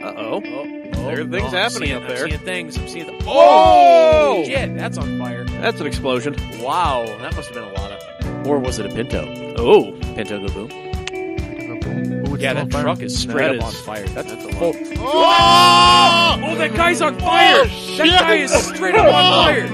Uh-oh. There are things happening up there. I'm seeing things. I'm seeing the... Oh! Shit, that's on fire. That's an explosion. Wow, that must have been a lot of... Or was it a Pinto? Oh. Pinto go boom? Ooh, Yeah, that truck is straight That up is- on fire. That's that's a a full... Oh! Oh, that guy's on fire! That guy is straight up on fire!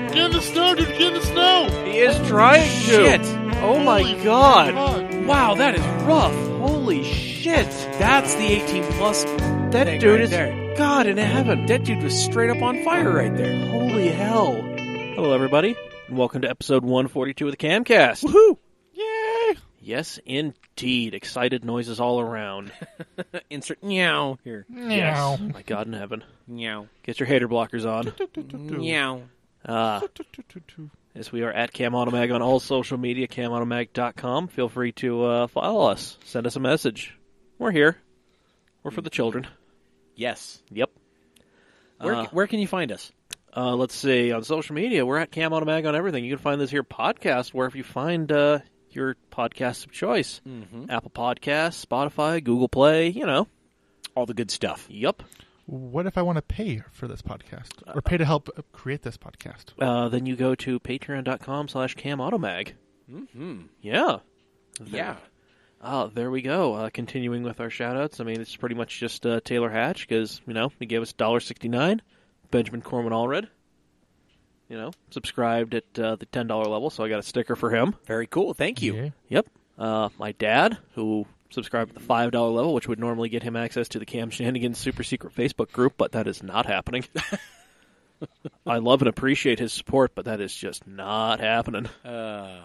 Get in the snow, dude! Get in the snow! He is trying to. Shit! Oh my Holy god. fuck. Wow, that is rough. Holy shit. That's the 18 plus. That thing dude right is there. God in heaven. That dude was straight up on fire right there. Holy hell. Hello, everybody, and welcome to episode 142 of the Camcast. Woohoo! Yay! Yes, indeed. Excited noises all around. Insert meow here. Yes. My God in heaven. Meow. Get your hater blockers on. Meow. Yes, we are at CamAutomag on all social media, camautomag.com. Feel free to follow us. Send us a message. We're here. We're for the children. Yes. Yep. Where can you find us? Let's see. On social media, we're at CamAutomag on everything. You can find this here podcast wherever you find your podcasts of choice. Mm-hmm. Apple Podcasts, Spotify, Google Play, you know. All the good stuff. Yep. What if I want to pay for this podcast? Or pay to help create this podcast? Then you go to patreon.com/CamAutomag. Mm-hmm. Yeah. Yeah. There we go. Continuing with our shout-outs. I mean, it's pretty much just Taylor Hatch, because, you know, he gave us $1.69. Benjamin Corwin Allred, you know, subscribed at the $10 level, so I got a sticker for him. Very cool. Thank you. Yeah. Yep. My dad, who subscribed at the $5 level, which would normally get him access to the Cam Shenanigans super secret Facebook group, but that is not happening. I love and appreciate his support, but that is just not happening. No.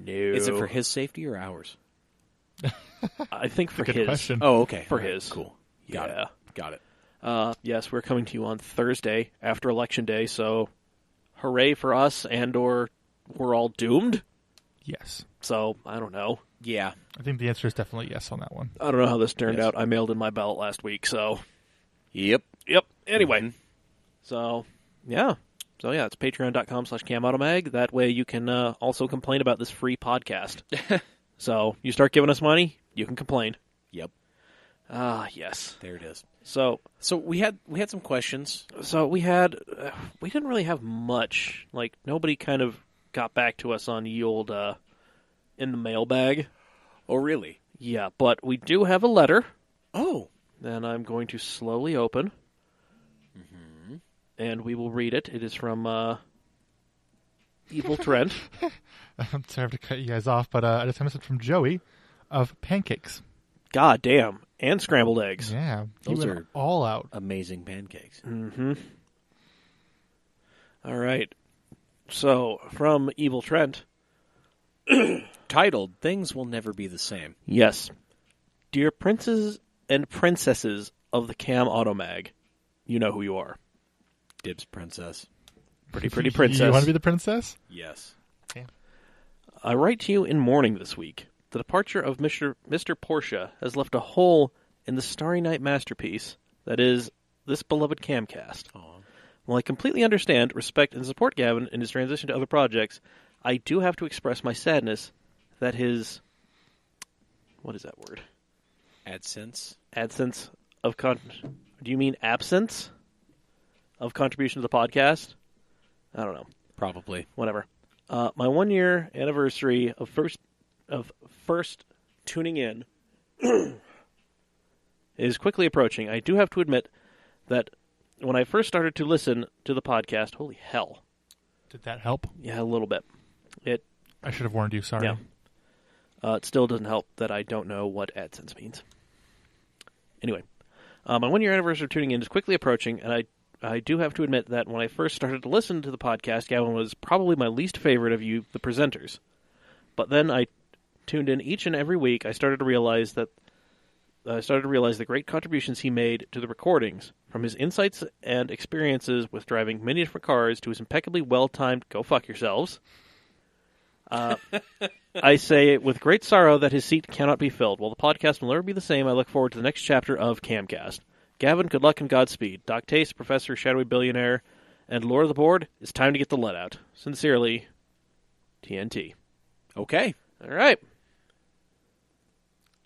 Is it for his safety or ours? I think for Good his. question. Oh, okay. For All right, his. Cool. Got Yeah. it. Got it. Yes, we're coming to you on Thursday after Election Day, so hooray for us, and or we're all doomed. Yes. So, I don't know. Yeah. I think the answer is definitely yes on that one. I don't know how this turned Yes. out. I mailed in my ballot last week, so. Yep. Yep. Anyway. Mhm. So, yeah. So, yeah, it's patreon.com/camautomag. That way you can also complain about this free podcast. So, you start giving us money, you can complain. Yep. Yes. There it is. So we had some questions. we didn't really have much. Like, nobody kind of got back to us on the old in the mailbag. Oh, really? Yeah, but we do have a letter. Oh. And I'm going to slowly open. Mm-hmm. And we will read it. It is from Evil Trent. I'm sorry to cut you guys off, but I just have a message from Joey of pancakes. God damn. And scrambled eggs. Yeah. He Those went are all out. amazing pancakes. Mm-hmm. All right. So, from Evil Trent. Titled, Things Will Never Be the Same. Yes. Dear princes and princesses of the Cam Automag, you know who you are. Dibs, princess. Pretty princess. You want to be the princess? Yes. I write to you in mourning this week. The departure of Mr. Portia has left a hole in the Starry Night masterpiece that is this beloved Camcast. Aww. While I completely understand, respect, and support Gavin in his transition to other projects, I do have to express my sadness that his... What is that word? AdSense. AdSense of... Do you mean absence of contribution to the podcast? I don't know. Probably. Whatever. My 1-year anniversary of first tuning in is quickly approaching. I do have to admit that when I first started to listen to the podcast, holy hell. Did that help? Yeah, a little bit. I should have warned you. Sorry. Yeah. It still doesn't help that I don't know what AdSense means. Anyway, my 1-year anniversary of tuning in is quickly approaching, and I do have to admit that when I first started to listen to the podcast, Gavin was probably my least favorite of you, the presenters. But then I tuned in each and every week. I started to realize the great contributions he made to the recordings, from his insights and experiences with driving many different cars to his impeccably well-timed "go fuck yourselves." I say with great sorrow that his seat cannot be filled. While the podcast will never be the same, I look forward to the next chapter of Camcast. Gavin, good luck and Godspeed. Doc Taste, Professor Shadowy Billionaire, and Lord of the Board, it's time to get the let out. Sincerely, TNT. Okay. All right.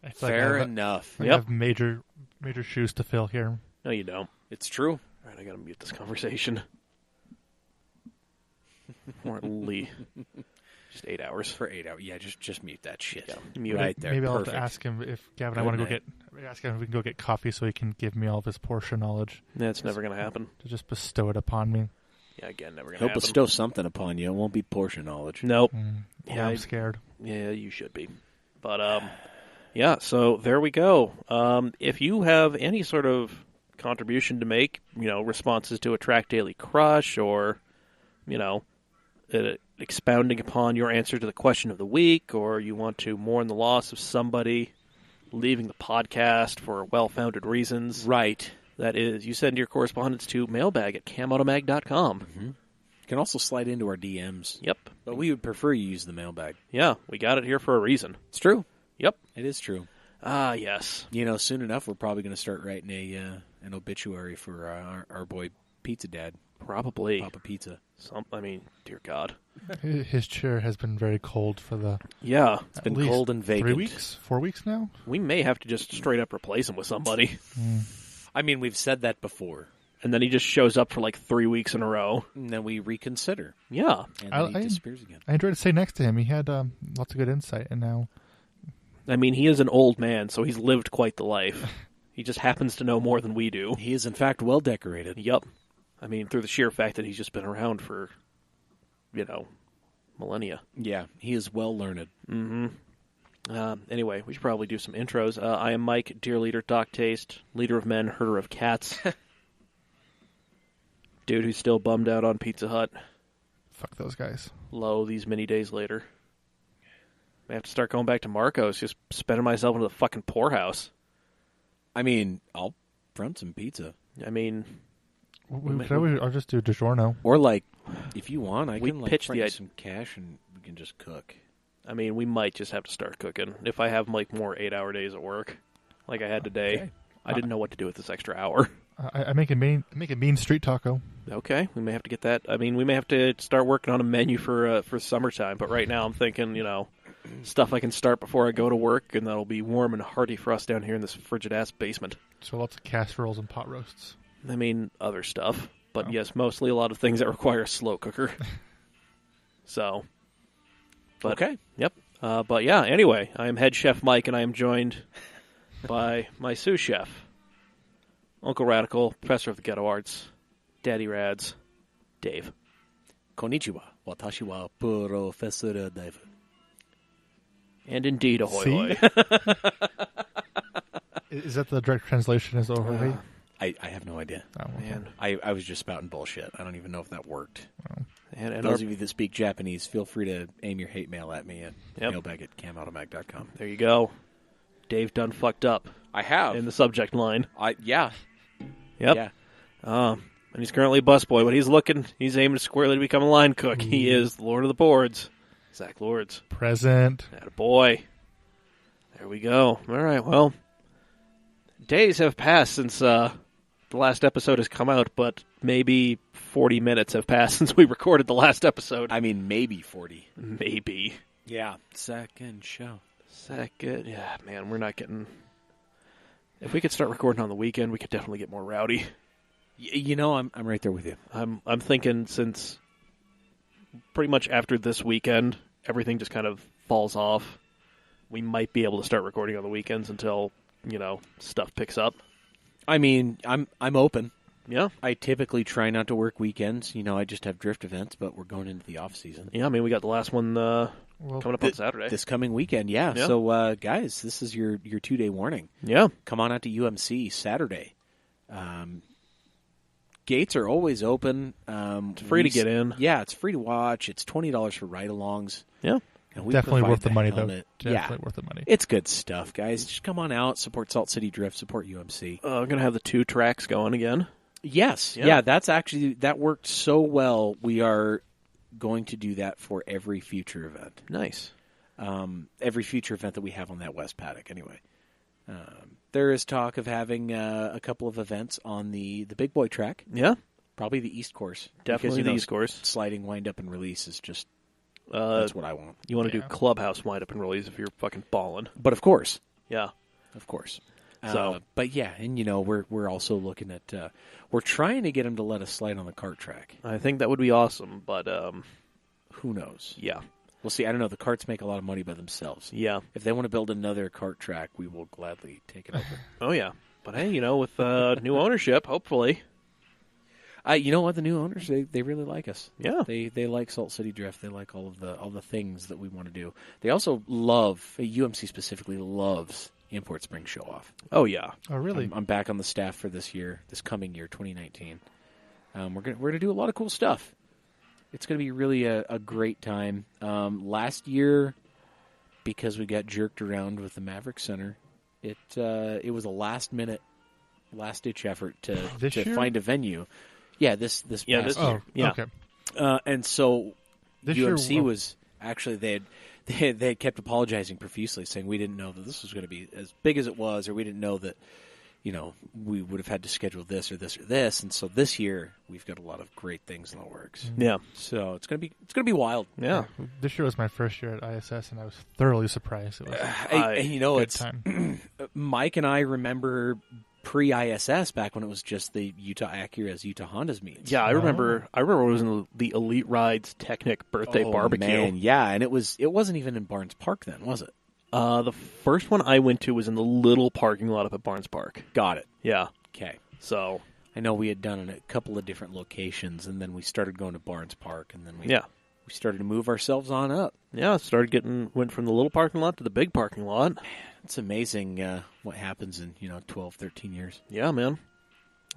I feel like Fair enough. I Yep. have major Major shoes to fill here. No, you don't. It's true. All right, I got to mute this conversation. Or at least just 8 hours. For 8 hours. Yeah, just mute that shit. Yeah, mute Right it. there. Maybe I'll have Perfect. to ask him if Gavin, I Good want to go night. ask him if we can go get coffee so he can give me all of his Porsche knowledge. That's never going to happen. To just bestow it upon me. Yeah, again, never going to He'll happen. bestow something upon you. It won't be Porsche knowledge. Nope. Yeah, I'm scared. Yeah, you should be. But, yeah, so there we go. If you have any sort of contribution to make, responses to a Track Daily Crush or, expounding upon your answer to the question of the week, or you want to mourn the loss of somebody leaving the podcast for well-founded reasons. Right. That is, you send your correspondence to mailbag@camautomag.com. Mm-hmm. You can also slide into our DMs. Yep. But we would prefer you use the mailbag. Yeah, we got it here for a reason. It's true. Yep. It is true. Ah, yes. Soon enough, we're probably going to start writing an obituary for our boy Pizza Dad. Probably. Papa Pizza. Dear God. His chair has been very cold for the... Yeah. It's been cold and vacant. 3 weeks? 4 weeks now? We may have to just straight up replace him with somebody. I mean, we've said that before. And then he just shows up for like 3 weeks in a row. And then we reconsider. Yeah. And then he disappears again. I enjoyed to stay next to him. He had lots of good insight, and now... I mean, he is an old man, so he's lived quite the life. He just happens to know more than we do. He is, in fact, well decorated. Yep. I mean, through the sheer fact that he's just been around for, millennia. Yeah, he is well learned. Mm-hmm. Anyway, we should probably do some intros. I am Mike, dear leader, Doc Taste, leader of men, herder of cats. Dude who's still bummed out on Pizza Hut. Fuck those guys. Low these many days later. I have to start going back to Marco's, just spending myself into the fucking poorhouse. I mean, I'll front some pizza. I'll just do DiGiorno. Or, if you want, I We can, pitched front the you idea. some cash and we can just cook. I mean, we might just have to start cooking. If I have, more 8-hour days at work, like I had today, Okay. I didn't know what to do with this extra hour. I make a mean street taco. Okay, we may have to get that. I mean, we may have to start working on a menu for summertime. But right now, I'm thinking, stuff I can start before I go to work, and that'll be warm and hearty for us down here in this frigid ass basement. So lots of casseroles and pot roasts. I mean, other stuff, but yes, mostly a lot of things that require a slow cooker. So, but Okay. yep. But yeah. Anyway, I am head chef Mike, and I am joined by my sous chef, Uncle Radical, professor of the ghetto arts, Daddy Rads, Dave. Konnichiwa. Watashi wa Professor Dave. And indeed, ahoy See? hoy. Is that the direct translation? Is over? I have no idea. Oh, okay. Man, I was just spouting bullshit. I don't even know if that worked. and our, Those of you that speak Japanese, feel free to aim your hate mail at me at Yep. mailbag@camautomag.com. there you go. Dave done fucked up I have. in the subject line. Yeah. Yep. Yeah. And he's currently a busboy, but he's aiming squarely to become a line cook. He is the Lord of the Boards, Zack Lords. Present. Attaboy. There we go. All right, well, days have passed since the last episode has come out, but maybe 40 minutes have passed since we recorded the last episode. I mean, maybe 40. Maybe. Yeah. Second show. Second. Yeah, man, we're not getting... If we could start recording on the weekend, we could definitely get more rowdy. I'm right there with you. I'm thinking since pretty much after this weekend, everything just kind of falls off. We might be able to start recording on the weekends until, stuff picks up. I mean, I'm open. Yeah. I typically try not to work weekends. I just have drift events, but we're going into the off season. Yeah, I mean, we got the last one coming up on Saturday. This coming weekend, yeah. Yeah. So, guys, this is your 2-day warning. Yeah. Come on out to UMC Saturday. Gates are always open. It's free to get in. Yeah, it's free to watch. It's $20 for ride-alongs. Yeah. And we Definitely provide worth the money, helmet. though. Definitely worth the money. It's good stuff, guys. Just come on out, support Salt City Drift, support UMC. I'm going to have the 2 tracks going again. Yes. Yeah. Yeah, that worked so well. We are going to do that for every future event. Nice. Every future event that we have on that West Paddock, anyway. There is talk of having a couple of events on the big boy track. Yeah. Probably the East Course. Definitely because, the East Course. Sliding wind up and release is just, that's what I want. You want to Yeah. do clubhouse wind up and release if you're fucking balling. But of course. Yeah. Of course. So, but yeah, and we're also looking at we're trying to get him to let us slide on the kart track. I think that would be awesome, but Who knows? yeah. We'll see. I don't know. The karts make a lot of money by themselves. Yeah. If they want to build another kart track, we will gladly take it over. Oh, yeah. But hey, with new ownership, hopefully. You know what? The new owners, they really like us. Yeah. They like Salt City Drift. They like all the things that we want to do. They also love, UMC specifically loves Import Spring Show Off. Oh, yeah. Oh, really? I'm back on the staff for this coming year, 2019. We're gonna do a lot of cool stuff. It's going to be really a great time. Last year, because we got jerked around with the Maverick Center, it was a last-ditch effort to find a venue. Yeah, this past year. Yeah. Okay. And so This UMC year, was actually they had kept apologizing profusely, saying we didn't know that this was going to be as big as it was, or we didn't know that we would have had to schedule this or this or this. And so this year we've got a lot of great things in the works. Yeah. So it's gonna be wild. Yeah. This year was my first year at ISS, and I was thoroughly surprised. It was And good it's time. Mike and I remember pre-ISS back when it was just the Utah Acura's, Utah Hondas meets. Yeah, I remember it was in the Elite Rides Technic birthday barbecue. Man, yeah, and it wasn't even in Barnes Park then, was it? The first one I went to was in the little parking lot up at Barnes Park. Got it. Yeah. Okay. So I know we had done it at a couple of different locations, and then we started going to Barnes Park, and then we started to move ourselves on up. Yeah, went from the little parking lot to the big parking lot. It's amazing what happens in 12, 13 years. Yeah, man.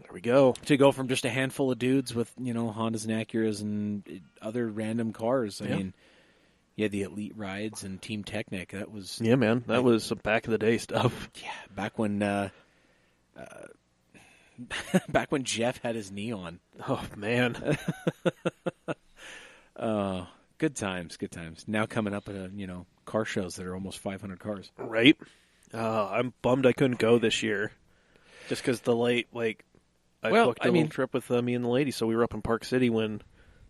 There we go. To go from just a handful of dudes with Hondas and Acuras and other random cars. I mean, you had the Elite Rides and Team Technic. That was man. That was some back in the day stuff. Yeah, back when back when Jeff had his knee on. Oh man. Good times. Now coming up at car shows that are almost 500 cars. Right. I'm bummed I couldn't go this year, just because the late I booked a little trip with me and the lady, so we were up in Park City when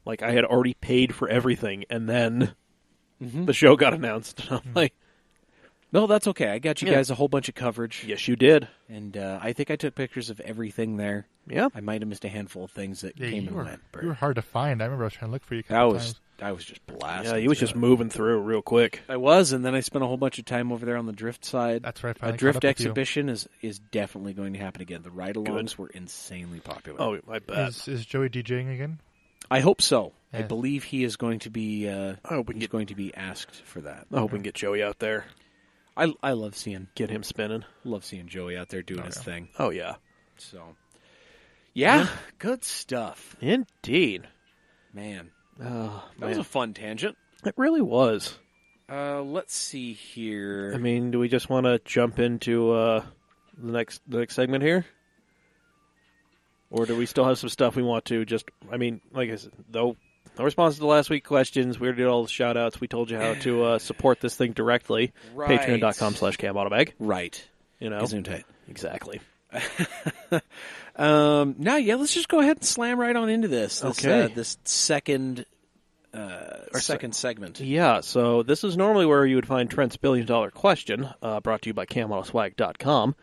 I had already paid for everything, and then the show got announced. And I'm like, no, that's okay. I got you guys a whole bunch of coverage. Yes, you did. And I think I took pictures of everything there. Yeah. I might have missed a handful of things that came and went. You were hard to find. I remember I was trying to look for you a couple times. I was just blasted. Yeah, he was just moving through real quick. I was, and then I spent a whole bunch of time over there on the drift side. That's right. A drift exhibition is definitely going to happen again. The ride-alongs were insanely popular. Oh, I bet. Is Joey DJing again? I hope so. Yeah. I believe he is going to be. Going to be asked for that. I hope we can get Joey out there. I love seeing him spinning. Love seeing Joey out there doing his thing. Oh yeah. So, yeah, good stuff. Indeed, man. That was a fun tangent. It really was. Let's see here. I mean, do we just want to jump into the next segment here, or do we still have some stuff we want to just? I mean, like I said, though. No response to the last week questions. We already did all the shout-outs. We told you how to support this thing directly. Right. Patreon.com/CamAutobag. Right. Gesundheit. Exactly. Let's just go ahead and slam right on into this. Okay. This second segment. Yeah, so this is normally where you would find Trent's $1 billion question, brought to you by CamAutoswag.com.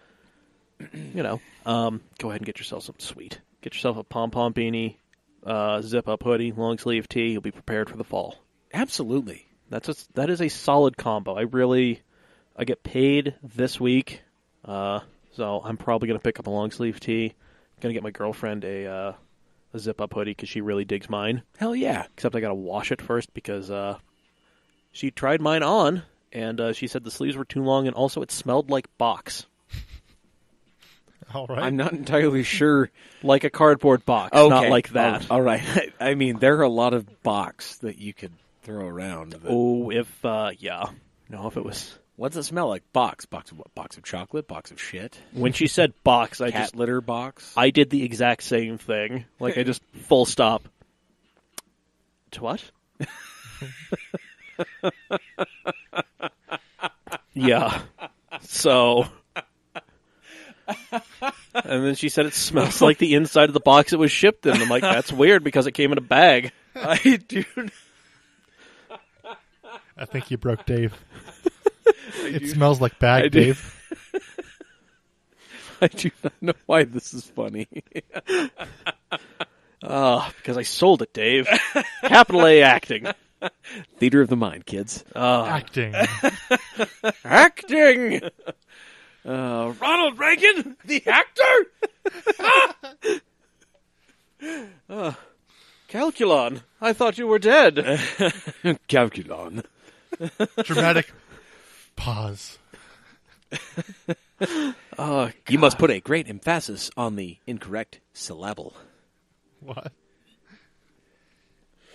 Go ahead and get yourself something sweet. Get yourself a pom-pom beanie. Zip-up hoodie, long-sleeve tee. You'll be prepared for the fall. Absolutely. That is a solid combo. I get paid this week, so I'm probably going to pick up a long-sleeve tee. I'm going to get my girlfriend a zip-up hoodie because she really digs mine. Hell yeah. Except I got to wash it first because she tried mine on, and she said the sleeves were too long, and also it smelled like box. All right. I'm not entirely sure. Like a cardboard box, not like that. All right. I mean, there are a lot of box that you could throw around. If it was... What's it smell like? Box. Box of what? Box of chocolate? Box of shit? When she said box, Cat litter box? I did the exact same thing. I just full stop. To what? Yeah. So... And then she said it smells like the inside of the box it was shipped in. I'm like, that's weird because it came in a bag. I do. I think you broke Dave. It smells like bag, Dave. I do not know why this is funny. Because I sold it, Dave. Capital A acting. Theater of the mind, kids. Acting. Acting! Ronald Reagan, the actor? Calculon, I thought you were dead. Calculon. Dramatic pause. You must put a great emphasis on the incorrect syllable. What?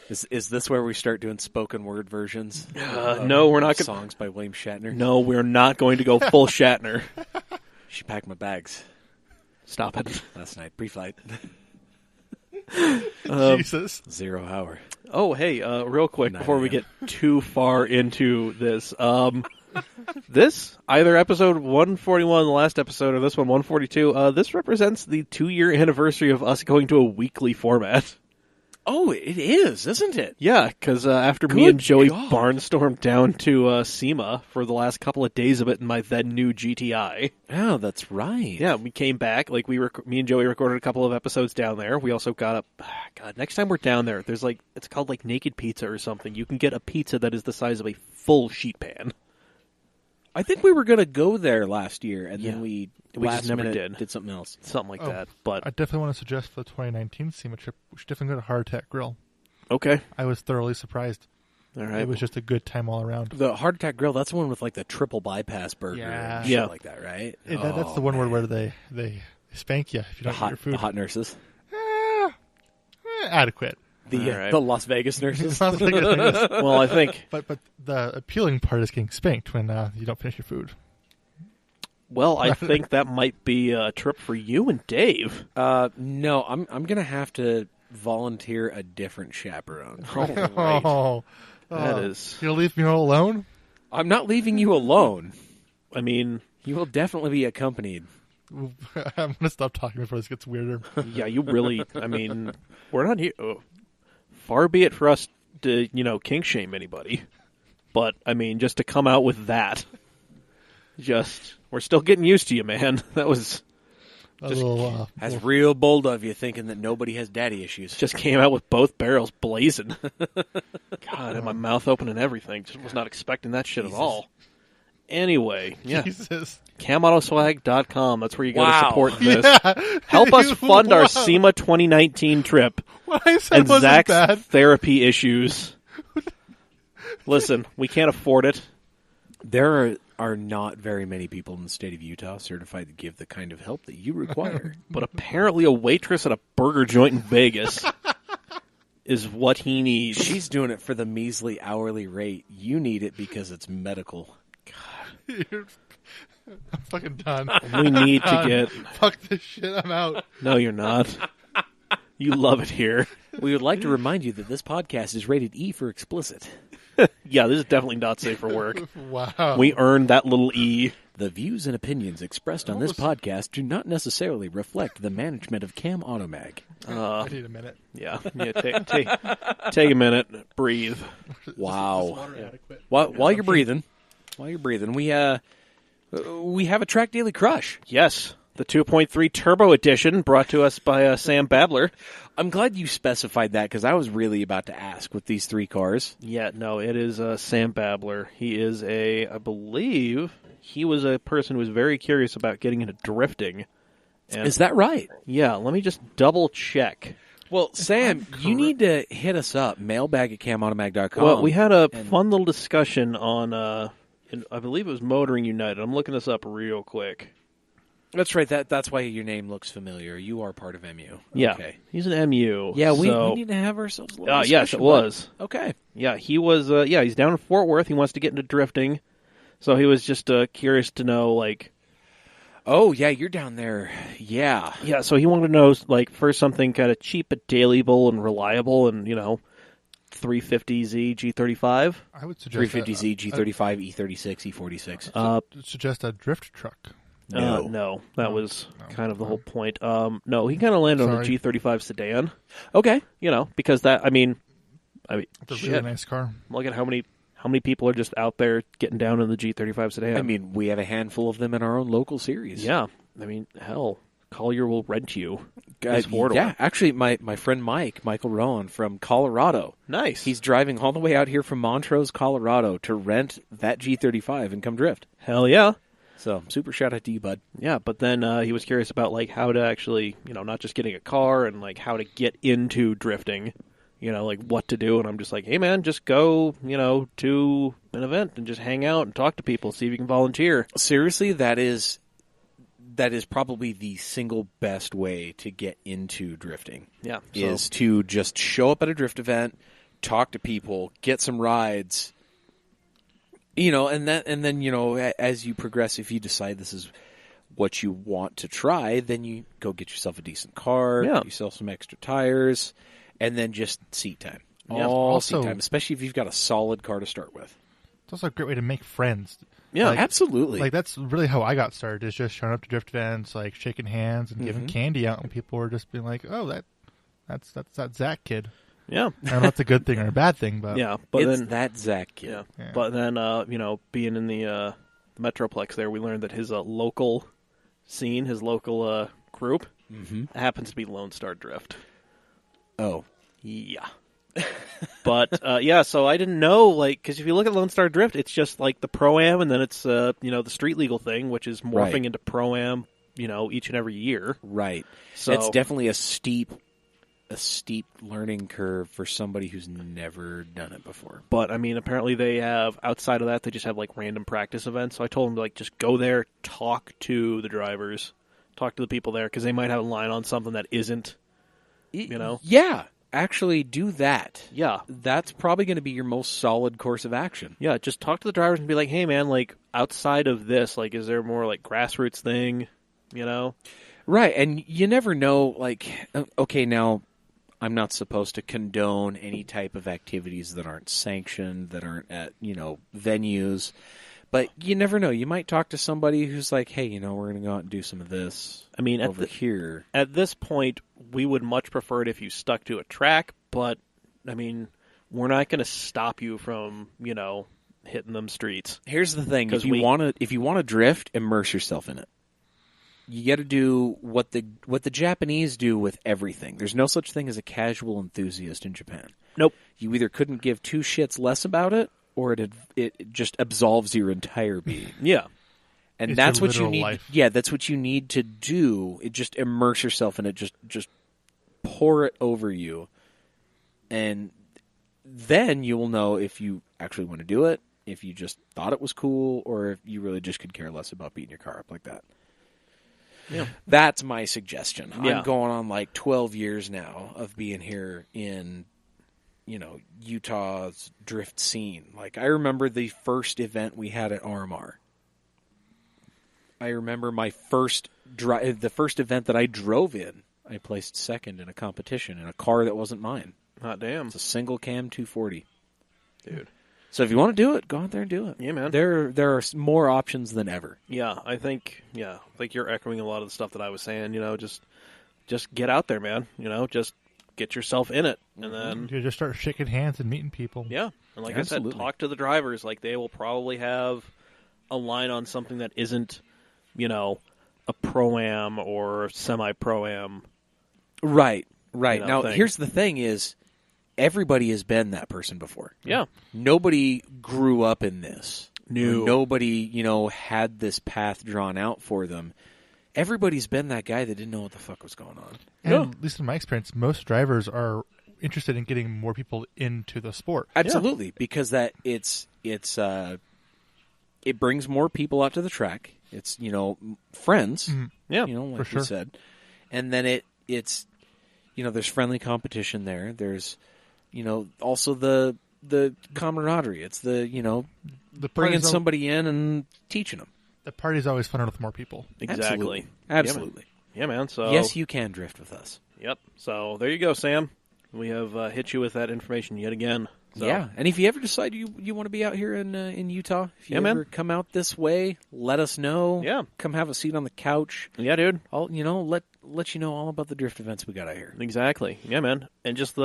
Is this where we start doing spoken word versions? No, we're not. Songs by William Shatner. No, we're not going to go full Shatner. She packed my bags Stop it. last night, pre-flight. Jesus. 0 hour. Oh, hey, real quick, 9 before we a.m. get too far into this, this, either episode 141, the last episode, or this one, 142, this represents the 2-year anniversary of us going to a weekly format. Oh, it is, isn't it? Yeah, because after me Good and Joey God. barnstormed down to SEMA for the last couple of days of it in my then new GTI. Oh, that's right. Yeah, we came back. Like me and Joey recorded a couple of episodes down there. We also got up. God, next time we're down there, there's it's called Naked Pizza or something. You can get a pizza that is the size of a full sheet pan. I think we were going to go there last year, and Yeah. then we just never minute did something else. Something like Oh, that. But I definitely want to suggest for the 2019 SEMA trip, we should definitely go to Hard Attack Grill. okay, I was thoroughly surprised. all right. It was just a good time all around. The Heart Attack Grill, that's the one with like the triple bypass burger Yeah. and shit Yeah. like that, right? That's the one where they spank you if you the don't eat your hot, food. the hot nurses. Adequate. The, All right. the Las Vegas nurses. Sounds like a thing. Well, I think. But the appealing part is getting spanked when you don't finish your food. Well, I think that might be a trip for you and Dave. No, I'm going to have to volunteer a different chaperone. Oh, That is. You'll leave me all alone? I'm not leaving you alone. I mean, You will definitely be accompanied. I'm going to stop talking before this gets weirder. yeah, you really. I mean, we're not here. Far be it for us to, kink shame anybody. But I mean, just to come out with that. We're still getting used to you, man. That was A little, That's real bold of you thinking that nobody has daddy issues. just came out with both barrels blazing. God, and my mouth open and everything. Just was not expecting that shit at all. Anyway, yeah, Jesus. CamAutoSwag.com. That's where you go to Wow. support this. Yeah. Help us fund our Wow. SEMA 2019 trip What I said and wasn't Zack's bad. therapy issues. Listen, we can't afford it. There are not very many people in the state of Utah certified to give the kind of help that you require. But apparently a waitress at a burger joint in Vegas is what he needs. She's doing it for the measly hourly rate. You need it because it's medical. I'm fucking done. We need to get... Fuck this shit. I'm out. No, you're not. You love it here. We would like to remind you that this podcast is rated E for explicit. Yeah, this is definitely not safe for work. Wow. We earned that little E. The views and opinions expressed on this podcast do not necessarily reflect the management of Cam Automag. I need a minute. Yeah, take a minute, breathe. Wow. While you're breathing, we have a Track Daily Crush. Yes, the 2.3 Turbo Edition brought to us by Sam Babler. I'm glad you specified that because I was really about to ask with these three cars. Yeah, no, it is Sam Babler. He is I believe, he was a person who was very curious about getting into drifting. And, Is that right? yeah, let me just double check. Well, Sam, you need to hit us up, mailbag at camautomag.com. Well, we had a fun little discussion on, I believe it was Motoring United. I'm looking this up real quick. That's right. That's why your name looks familiar. You are part of MU. Yeah, Okay. he's an MU. Yeah, we so, need to have ourselves a little yes, discussion, it was. but- Okay. Yeah, he was. He's down in Fort Worth. He wants to get into drifting, so he was just curious to know, like. Oh, yeah, you're down there. Yeah. Yeah, so he wanted to know, like, first something kind of cheap but dailyable and reliable, and 350Z G35. I would suggest 350Z, G35, E36, E46. suggest a drift truck. No, that No, was no, kind of the no. whole point. No, he kind of landed on the Sorry. G35 sedan. Okay. Because that. I mean, It's a shit. really nice car. Look at how many people are just out there getting down in the G35 sedan. I mean, we have a handful of them in our own local series. yeah, I mean, hell, Collier will rent you. His four-door. Yeah, actually, my friend Michael Rowan from Colorado. Nice. He's driving all the way out here from Montrose, Colorado to rent that G35 and come drift. Hell yeah. So, super shout out to you, bud. Yeah, but then he was curious about, like, how to actually, not just getting a car and, like, how to get into drifting, like, what to do. And I'm just like, hey, man, just go, to an event and just hang out and talk to people, see if you can volunteer. Seriously, that is probably the single best way to get into drifting. Yeah. Is to just show up at a drift event, talk to people, get some rides. And then as you progress, if you decide this is what you want to try, then you go get yourself a decent car, get yourself some extra tires, and then just seat time. All seat time, especially if you've got a solid car to start with. It's also a great way to make friends. Yeah, absolutely. Like, that's really how I got started, is just showing up to drift events, like, shaking hands and giving candy out, and people were just being like, oh, that's that Zack kid. Yeah. I don't know if it's a good thing or a bad thing, but... Yeah, but it's then, that Zack kid. Yeah. But then, being in the Metroplex there, we learned that his local scene, his local group, happens to be Lone Star Drift. Oh. Yeah. But, so I didn't know, like, because if you look at Lone Star Drift, it's just like the Pro-Am, and then it's, the street legal thing, which is morphing into Pro-Am, each and every year. Right. So it's definitely a steep learning curve for somebody who's never done it before. But, I mean, apparently they have, outside of that, they just have, like, random practice events. So I told them to, like, just go there, talk to the drivers, talk to the people there, because they might have a line on something that isn't, Yeah, actually do that. Yeah. That's probably going to be your most solid course of action. Yeah, just talk to the drivers and be like, hey, man, like, outside of this, like, is there more, like, grassroots thing, Right, and you never know, like, okay, now... I'm not supposed to condone any type of activities that aren't sanctioned, that aren't at, venues. But you never know. You might talk to somebody who's like, hey, we're going to go out and do some of this over here. At this point, we would much prefer it if you stuck to a track. But, I mean, we're not going to stop you from, hitting them streets. Here's the thing. If you want to drift, immerse yourself in it. You got to do what the Japanese do with everything. There's no such thing as a casual enthusiast in Japan. Nope. You either couldn't give two shits less about it, or it just absolves your entire being. Yeah. And it's that's what you need. Life. Yeah, that's what you need to do. It just immerse yourself in it. Just pour it over you, and then you will know if you actually want to do it, if you just thought it was cool, or if you really just could care less about beating your car up like that. Yeah. That's my suggestion. Yeah. I'm going on like 12 years now of being here in, Utah's drift scene. Like, I remember the first event we had at RMR. I remember my the first event that I drove in, I placed second in a competition in a car that wasn't mine. Hot damn. It's a single cam 240. Dude. So if you want to do it, go out there and do it. Yeah, man. There are more options than ever. Yeah, I think you're echoing a lot of the stuff that I was saying, just get out there, man. Just get yourself in it. And then you just start shaking hands and meeting people. Yeah. And like Absolutely. I said, talk to the drivers. Like, they will probably have a line on something that isn't, a Pro-Am or semi-Pro-Am. Right. Now, thing. here's the thing is, everybody has been that person before. Yeah. Nobody grew up in this. No. Nobody, had this path drawn out for them. Everybody's been that guy that didn't know what the fuck was going on. And at least in my experience, most drivers are interested in getting more people into the sport. Absolutely, because that it brings more people out to the track. It's, friends. Mm-hmm. Yeah, like for sure. you said. And then it's there's friendly competition there. There's also the camaraderie. It's the bringing somebody in and teaching them. The party's always funner with more people. Exactly. Absolutely. Yeah, man. So yes, you can drift with us. Yep. So there you go, Sam. We have hit you with that information yet again. So. Yeah, and if you ever decide you want to be out here in Utah, if you ever come out this way, let us know. Yeah. Come have a seat on the couch. Yeah, dude. I'll let you know all about the drift events we got out here. Exactly. Yeah, man. And just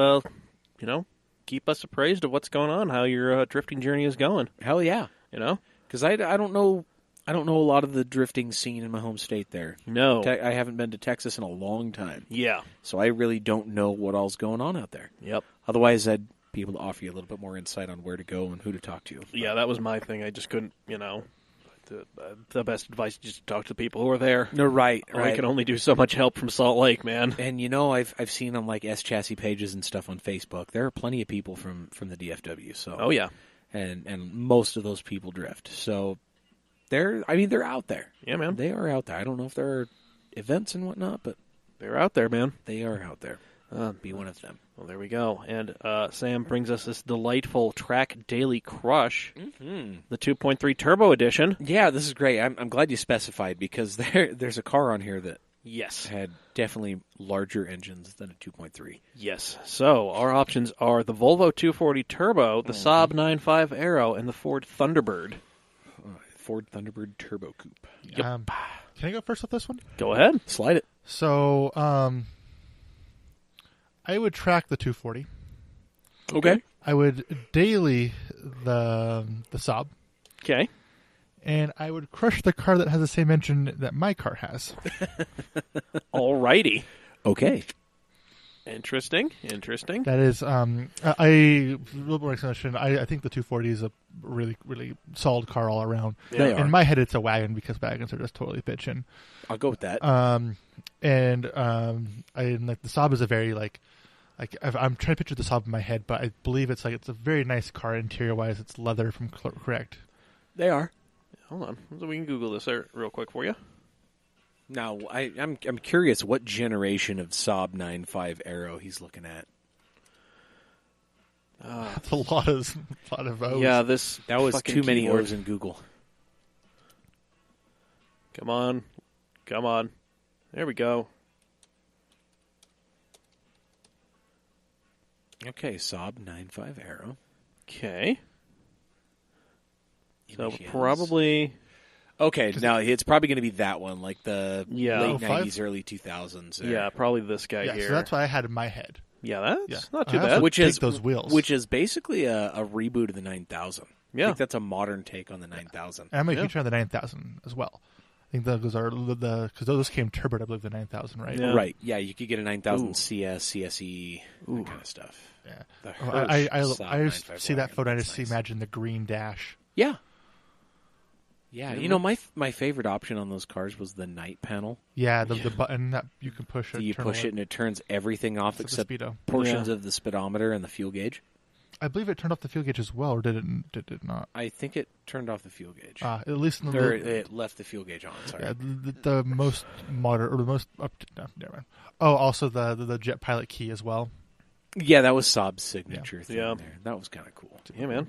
keep us appraised of what's going on, how your drifting journey is going. Hell yeah. Because I don't know I don't know a lot of the drifting scene in my home state there. No. I haven't been to Texas in a long time. Yeah. So I really don't know what all's going on out there. Yep. Otherwise, I'd be able to offer you a little bit more insight on where to go and who to talk to. Yeah, that was my thing. I just couldn't, the best advice is just to talk to the people who are there. No, right. I can only do so much help from Salt Lake, man. And I've seen on like S Chassis pages and stuff on Facebook. There are plenty of people from the DFW. So Oh yeah, and most of those people drift. So they're out there. Yeah, man. They are out there. I don't know if there are events and whatnot, but They're out there, man. they are out there. Be one of them. Well, there we go. And Sam brings us this delightful Track Daily Crush, the 2.3 Turbo Edition. Yeah, this is great. I'm glad you specified because there's a car on here that Yes. had definitely larger engines than a 2.3. Yes. So our options are the Volvo 240 Turbo, the Saab 9.5 Aero, and the Ford Thunderbird. Ford Thunderbird Turbo Coupe. Yep. Can I go first with this one? Go ahead. Slide it. So, I would track the 240. Okay. I would daily the Saab, Okay. and I would crush the car that has the same engine that my car has. Alrighty. Okay. Interesting. That is, a little more explanation. I think the 240 is a really, really solid car all around. They are. In my head, it's a wagon because wagons are just totally bitching. I'll go with that. I like the Saab is a very like I'm trying to picture the Saab in my head, but I believe it's a very nice car interior wise. It's leather, from correct. They are. Hold on. So we can Google this real quick for you. Now, I'm curious what generation of Saab 9.5 Aero he's looking at. That's a lot of O's. Yeah, That was fucking too many keyboard. O's in Google. Come on. There we go. Okay, Saab 9.5 Aero. Okay. So Emissions. probably... Okay, now it's probably going to be that one, like the Yeah. late 05? 90s, early 2000s. there. Yeah, probably this guy Yeah, here. so that's what I had in my head. Yeah, that's Yeah. not too I also bad. Which take is those wheels. Which is basically a reboot of the 9000. Yeah. I think that's a modern take on the 9000. And I'm a huge fan of the 9000 as well. I think those are because those came turboed, I believe, the 9000, right? Yeah. Right, yeah, you could get a 9000 Ooh. CS, CSE, that kind of stuff. Yeah. The I Hirsch Saab I just 9.5 see that wagon, photo. I that's just nice. imagine the green dash. Yeah. Yeah, my favorite option on those cars was the night panel. Yeah, the button that you can push. So you push it and it turns everything off It's like except the speedo. portions of the speedometer and the fuel gauge. I believe it turned off the fuel gauge as well, or did it not? I think it turned off the fuel gauge. At least in Or the it left the fuel gauge on, sorry. yeah, the most modern or the most up to never mind. Oh, also the jet pilot key as well. Yeah, that was Saab's signature thing Yeah. there. That was kind of cool. Yeah, man.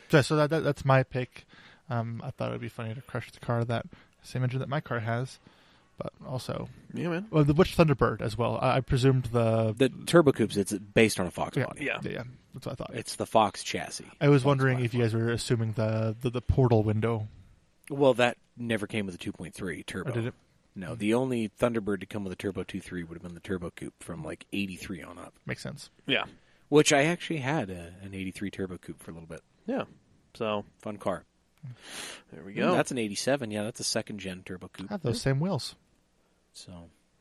So that's my pick. I thought it would be funny to crush the car that same engine that my car has, but also Yeah, man. the Which Thunderbird as well. I presumed The Turbo Coupes, it's based on a Fox yeah, body. Yeah. yeah, that's what I thought. It's the Fox chassis. I was Fox wondering if you platform. guys were assuming the portal window. Well, that never came with a 2.3 turbo. Or did it? No, the only Thunderbird to come with a Turbo 2.3 would have been the Turbo Coupe from like 83 on up. Makes sense. Yeah. Which I actually had an 83 Turbo Coupe for a little bit. Yeah. So, Fun car. there we go. That's an 87. Yeah, that's a second gen Turbo Coupe. I have those same wheels. So,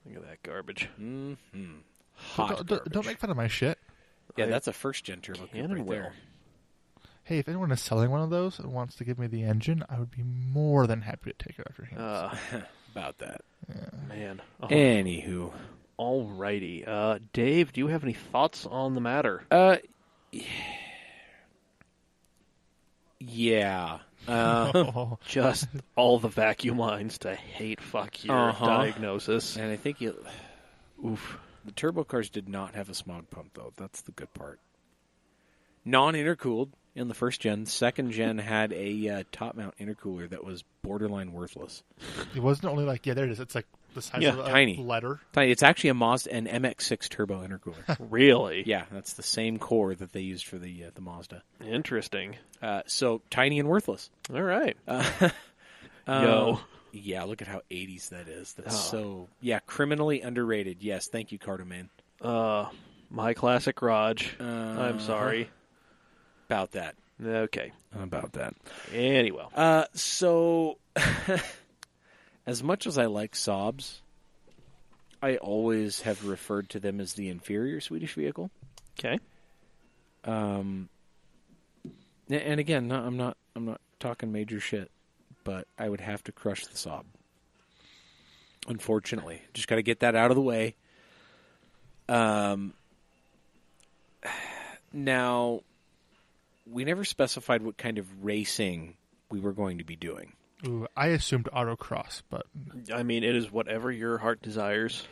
Look at that garbage. hot Don't garbage. make fun of my shit. Yeah, that's a first gen Turbo Coupe Cannon right wheel. there. Hey, if anyone is selling one of those and wants to give me the engine, I would be more than happy to take it off your hands. About that. Man. Oh, Anywho. alrighty. Dave, do you have any thoughts on the matter? Yeah. Oh, Just all the vacuum lines to hate fuck your diagnosis. And I think oof. The turbo cars did not have a smog pump, though. That's the good part. Non-intercooled in the first gen. Second gen had a top-mount intercooler that was borderline worthless. it wasn't only like there it is. It's like the size of a tiny. letter. It's actually a Mazda, an MX-6 turbo intercooler. Really? Yeah, that's the same core that they used for the Mazda. Interesting. So tiny and worthless. All right. Yo. Yeah, look at how 80s that is. That's so... Yeah, criminally underrated. Yes, thank you, Cardomain. My classic garage. I'm sorry. About that. Okay. about that. Anyway. So, as much as I like Saabs, I always have referred to them as the inferior Swedish vehicle. Okay. And again, I'm not talking major shit, but I would have to crush the Saab. Unfortunately, just got to get that out of the way. Now, we never specified what kind of racing we were going to be doing. Ooh, I assumed autocross, but I mean, it is whatever your heart desires.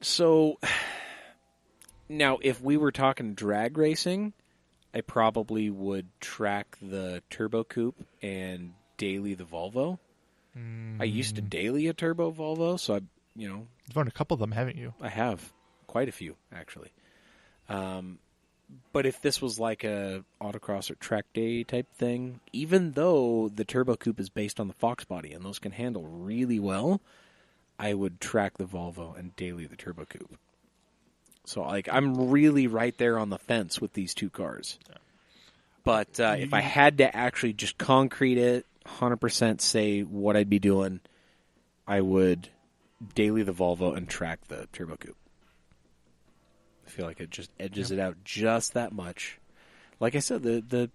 So, now, if we were talking drag racing, I probably would track the Turbo Coupe and daily the Volvo. I used to daily a Turbo Volvo, so you've owned a couple of them, haven't you? I have quite a few, actually. But if this was like a autocross or track day type thing, even though the Turbo Coupe is based on the Fox body and those can handle really well, I would track the Volvo and daily the Turbo Coupe. So I'm really right there on the fence with these two cars. Yeah. But if I had to actually just concrete it, 100% say what I'd be doing, I would daily the Volvo and track the Turbo Coupe. I feel like it just edges it out just that much. Like I said, the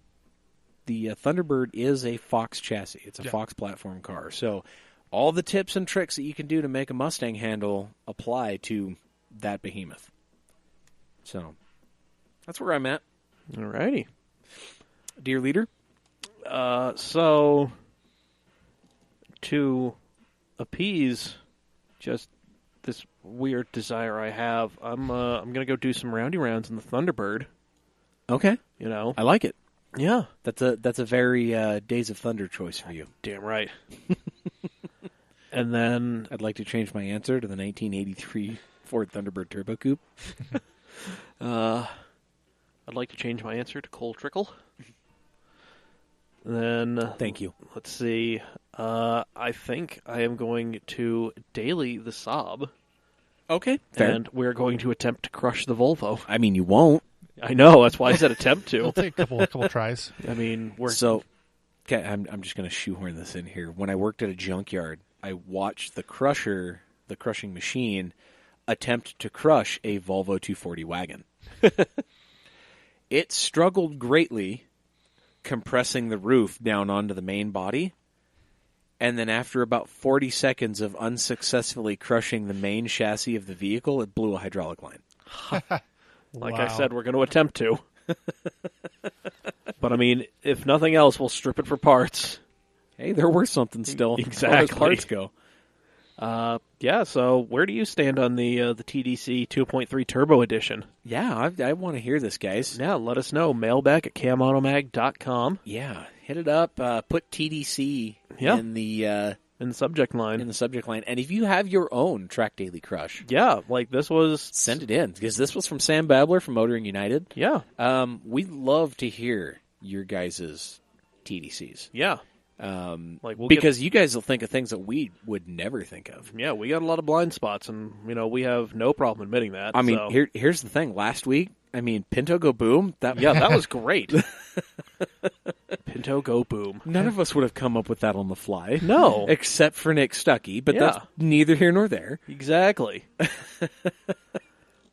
Thunderbird is a Fox chassis. It's a Fox platform car. So all the tips and tricks that you can do to make a Mustang handle apply to that behemoth. So that's where I'm at. Alrighty. Dear leader? So to appease just this weird desire I have, I'm gonna go do some roundy rounds in the Thunderbird. Okay. I like it. Yeah. That's a very Days of Thunder choice for you. Damn right. And then I'd like to change my answer to the 1983 Ford Thunderbird Turbo Coupe. I'd like to change my answer to Cole Trickle. Then thank you. Let's see. I think I am going to daily the Saab. Okay, fair. And we're going to attempt to crush the Volvo. I mean, you won't. I know. That's why I said attempt to. It'll take a couple tries. I mean, okay. I'm just going to shoehorn this in here. When I worked at a junkyard, I watched the crushing machine, attempt to crush a Volvo 240 wagon. It struggled greatly compressing the roof down onto the main body. And then after about 40 seconds of unsuccessfully crushing the main chassis of the vehicle, it blew a hydraulic line. Like I said, we're going to attempt to. But I mean, if nothing else, we'll strip it for parts. Hey, they're worth something still. Exactly. As far as parts go. Yeah, so where do you stand on the TDC 2.3 Turbo Edition? Yeah, I want to hear this, guys. Yeah, let us know. Mailback at camautomag.com. Yeah, hit it up. Put TDC in the subject line. In the subject line. And if you have your own Track Daily Crush. Yeah, like this was... Send it in, because this was from Sam Babler from Motoring United. Yeah. We'd love to hear your guys' TDCs. Yeah. Because you guys will think of things that we would never think of. Yeah, we got a lot of blind spots, and we have no problem admitting that. I mean, here's the thing. Last week, Pinto Go Boom. That was great. Pinto Go Boom. None of us would have come up with that on the fly. No, except for Nick Stuckey. But that's neither here nor there. Exactly.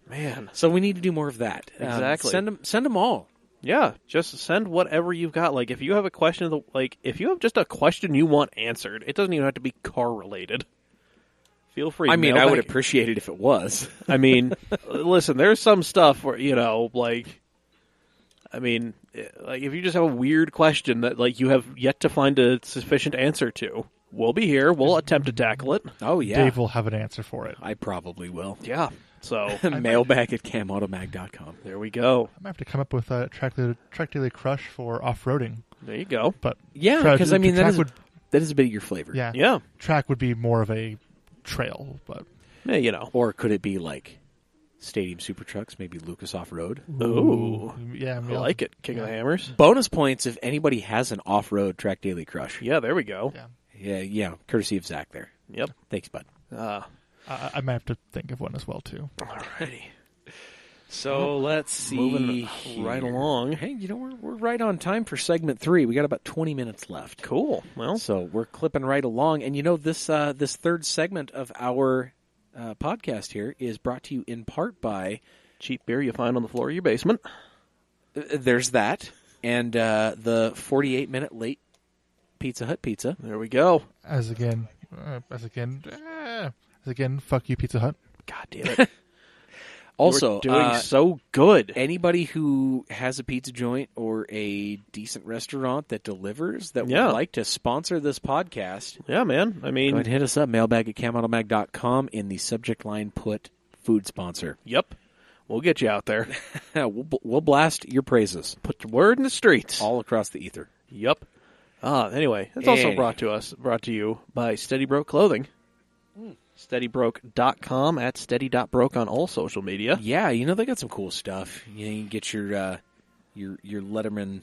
Man, so we need to do more of that. Exactly. Send them all. Yeah, just send whatever you've got. Like, if you have a question, if you have just a question you want answered, it doesn't even have to be car related. Feel free. I would appreciate it if it was. Listen, there's some stuff where if you just have a weird question that you have yet to find a sufficient answer to, we'll be here. We'll attempt to tackle it. Oh yeah, Dave will have an answer for it. I probably will. Yeah. So mailback at camautomag.com. There we go. I might have to come up with a track daily crush for off-roading. There you go. But yeah, because that is a bit of your flavor. Yeah. Yeah. Track would be more of a trail, but or could it be like Stadium Super Trucks, maybe Lucas Off-Road? Ooh. Yeah, I like it. King of the Hammers. Bonus points if anybody has an off-road Track Daily Crush. Yeah, there we go. Yeah. Courtesy of Zack there. Yep. Thanks, bud. I might have to think of one as well, too. Alrighty. So let's see. Moving here. right along. Hey, we're right on time for segment 3. We got about 20 minutes left. Cool. Well, So we're clipping right along. And this this third segment of our podcast here is brought to you in part by... cheap beer you find on the floor of your basement. There's that. And the 48-minute late Pizza Hut pizza. There we go. As again, fuck you, Pizza Hut. God damn it. Also, You're doing so good. Anybody who has a pizza joint or a decent restaurant that delivers that would like to sponsor this podcast, Yeah, man. I mean, go ahead and hit us up, mailbag@camautomag.com. In the subject line, put food sponsor. Yep. We'll get you out there. We'll blast your praises. Put the word in the streets. All across the ether. Yep. Anyway, it's also brought to you by Steady Broke Clothing. SteadyBroke.com at steady.broke on all social media. Yeah, they got some cool stuff. You can get your Letterman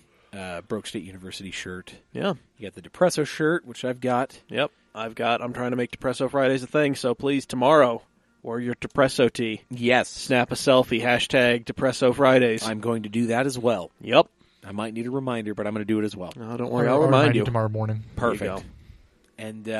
Broke State University shirt. Yeah. You got the Depresso shirt, which I've got. Yep. I'm trying to make Depresso Fridays a thing, so please, tomorrow, wear your Depresso tee. Yes. Snap a selfie, hashtag Depresso Fridays. I'm going to do that as well. Yep. I might need a reminder, but I'm going to do it as well. No, don't worry, I'll remind you. Tomorrow morning. Perfect. And, you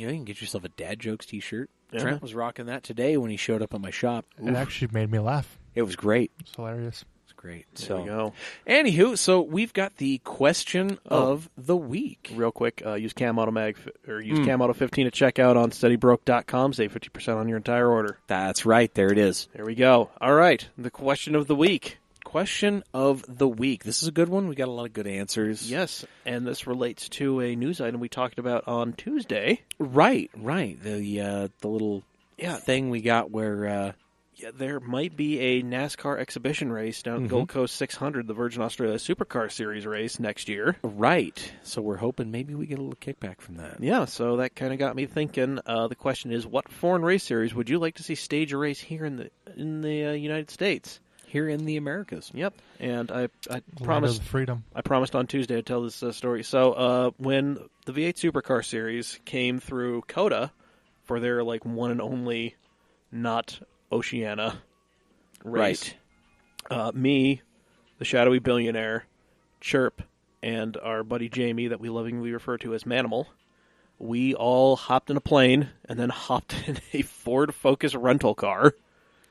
can get yourself a Dad Jokes t-shirt. Yeah. Trent was rocking that today when he showed up at my shop. It actually made me laugh. It was great. It's hilarious. It's great. There we go. Anywho, so we've got the question of the week. Real quick, use CamAutoMag or use CamAuto15 at checkout on SteadyBroke.com. Save 50% on your entire order. That's right. There it is. There we go. All right. The question of the week. Question of the week. This is a good one. We got a lot of good answers. Yes, and this relates to a news item we talked about on Tuesday. Right. The little thing we got where there might be a NASCAR exhibition race down at Gold Coast 600, the Virgin Australia Supercar Series race next year. Right. So we're hoping maybe we get a little kickback from that. Yeah, so that kind of got me thinking. The question is, what foreign race series would you like to see stage a race here in the United States? Here in the Americas. Yep, and I promised freedom. I promised on Tuesday to tell this story. So when the V8 Supercar Series came through COTA for their one and only not Oceania race, me, the shadowy billionaire, Chirp, and our buddy Jamie that we lovingly refer to as Manimal, we all hopped in a plane and then hopped in a Ford Focus rental car.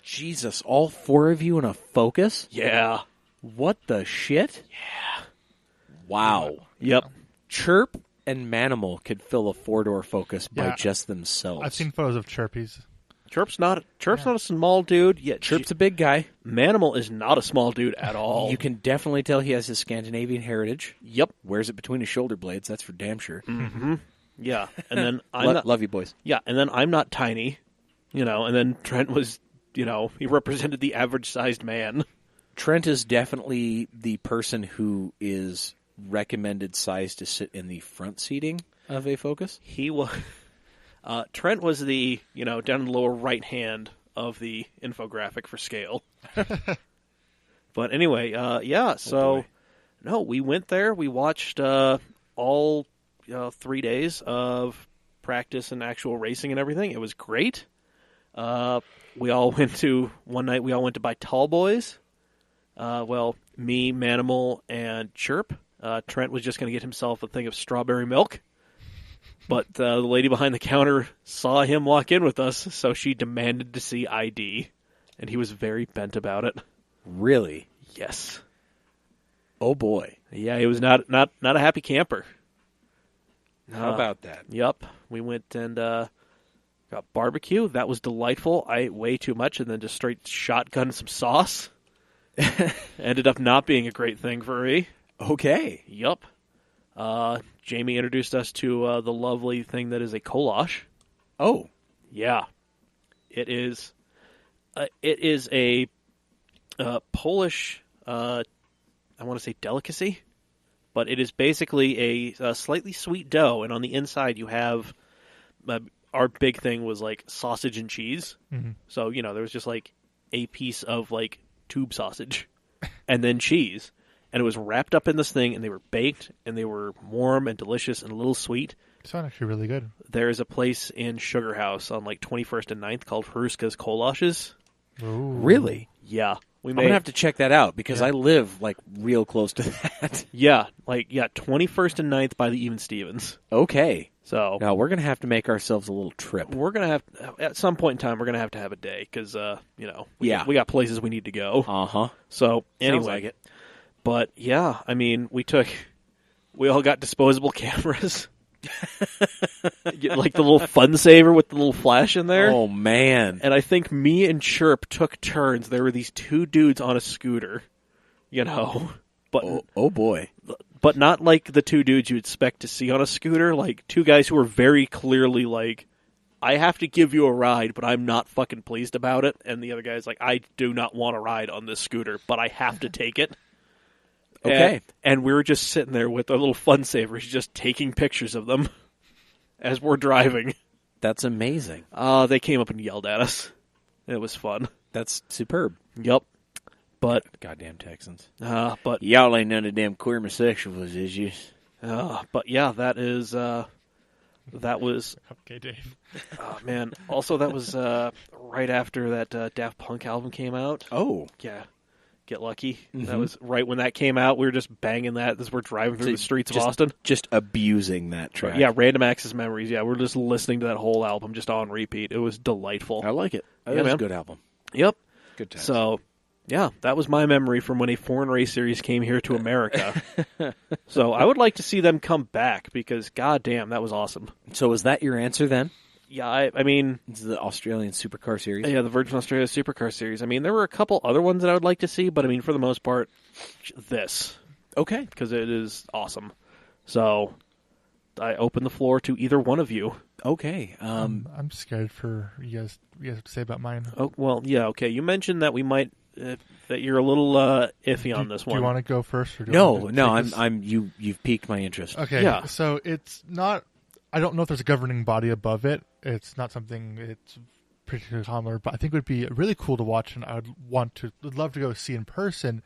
Jesus, all 4 of you in a Focus? Yeah. What the shit? Yeah. Wow. Yep. Chirp and Manimal could fill a 4-door Focus by just themselves. I've seen photos of Chirpies. Chirp's not a small dude. Yet Chirp's a big guy. Manimal is not a small dude at all. You can definitely tell he has his Scandinavian heritage. Yep. Wears it between his shoulder blades, that's for damn sure. Mm-hmm. Yeah. And then love you, boys. Yeah, and then I'm not tiny, and then Trent was, he represented the average-sized man. Trent is definitely the person who is recommended size to sit in the front seating of a Focus. He was... Trent was the, down in the lower right hand of the infographic for scale. But anyway, so, no, we went there. We watched all 3 days of practice and actual racing and everything. It was great. We all went to buy Tall Boys. Me, Manimal, and Chirp. Trent was just going to get himself a thing of strawberry milk. But the lady behind the counter saw him walk in with us, so she demanded to see ID. And he was very bent about it. Really? Yes. Oh, boy. Yeah, he was not a happy camper. How about that? Yep. We went and got barbecue. That was delightful. I ate way too much and then just straight shotgunned some sauce. Ended up not being a great thing for me. Okay. Yep. Jamie introduced us to the lovely thing that is a kolache. Oh. Yeah. It is a Polish, I want to say delicacy, but it is basically a slightly sweet dough, and on the inside you have, our big thing was sausage and cheese. Mm-hmm. So, there was just a piece of tube sausage and then cheese. And it was wrapped up in this thing, and they were baked, and they were warm and delicious and a little sweet. They sound actually really good. There is a place in Sugar House on 21st and 9th called Hruska's Kolaches. Ooh. Really? Yeah. I'm going to have to check that out because I live, like, real close to that. Yeah, 21st and 9th by the Even Stevens. Okay. So now we're going to have to make ourselves a little trip. We're going to have, at some point in time, we're going to have a day because, we got places we need to go. Uh-huh. So, anyway. Sounds like it. But, yeah, I mean, we all got disposable cameras. Like the little fun saver with the little flash in there. Oh, man. And I think me and Chirp took turns. There were these two dudes on a scooter, but oh boy. But not like the two dudes you expect to see on a scooter, like two guys who were very clearly like, I have to give you a ride, but I'm not fucking pleased about it. And the other guy's like, I do not want to ride on this scooter, but I have to take it. Okay. And we were just sitting there with our little fun savers, just taking pictures of them as we're driving. That's amazing. They came up and yelled at us. It was fun. That's superb. Yep. But goddamn Texans. But y'all ain't none of them queer homosexuals, is you? But yeah, that was. Okay, Dave. Oh man. Also, that was right after that Daft Punk album came out. Oh yeah. Get Lucky. Mm-hmm. That was right when that came out. We were just banging that as we're driving through the streets of Austin. Just abusing that track. Yeah, Random Access Memories. Yeah, we're just listening to that whole album just on repeat. It was delightful. I like it. That was a good album. Yep. Good time. So, yeah, that was my memory from when a foreign race series came here to America. So I would like to see them come back because, goddamn, that was awesome. So was that your answer then? Yeah, I mean... It's the Australian Supercar Series? Yeah, the Virgin Australia Supercar Series. I mean, there were a couple other ones that I would like to see, but I mean, for the most part, this. Okay. Because it is awesome. So, I open the floor to either one of you. Okay. I'm scared for you guys have to say about mine. Oh, well, yeah, okay. You mentioned that we might... that you're a little iffy on this one. Do you want to go first? Or you've piqued my interest. Okay, yeah. So it's not... I don't know if there's a governing body above it. It's not something it's particularly common, but I think it would be really cool to watch, and I would love to go see in person.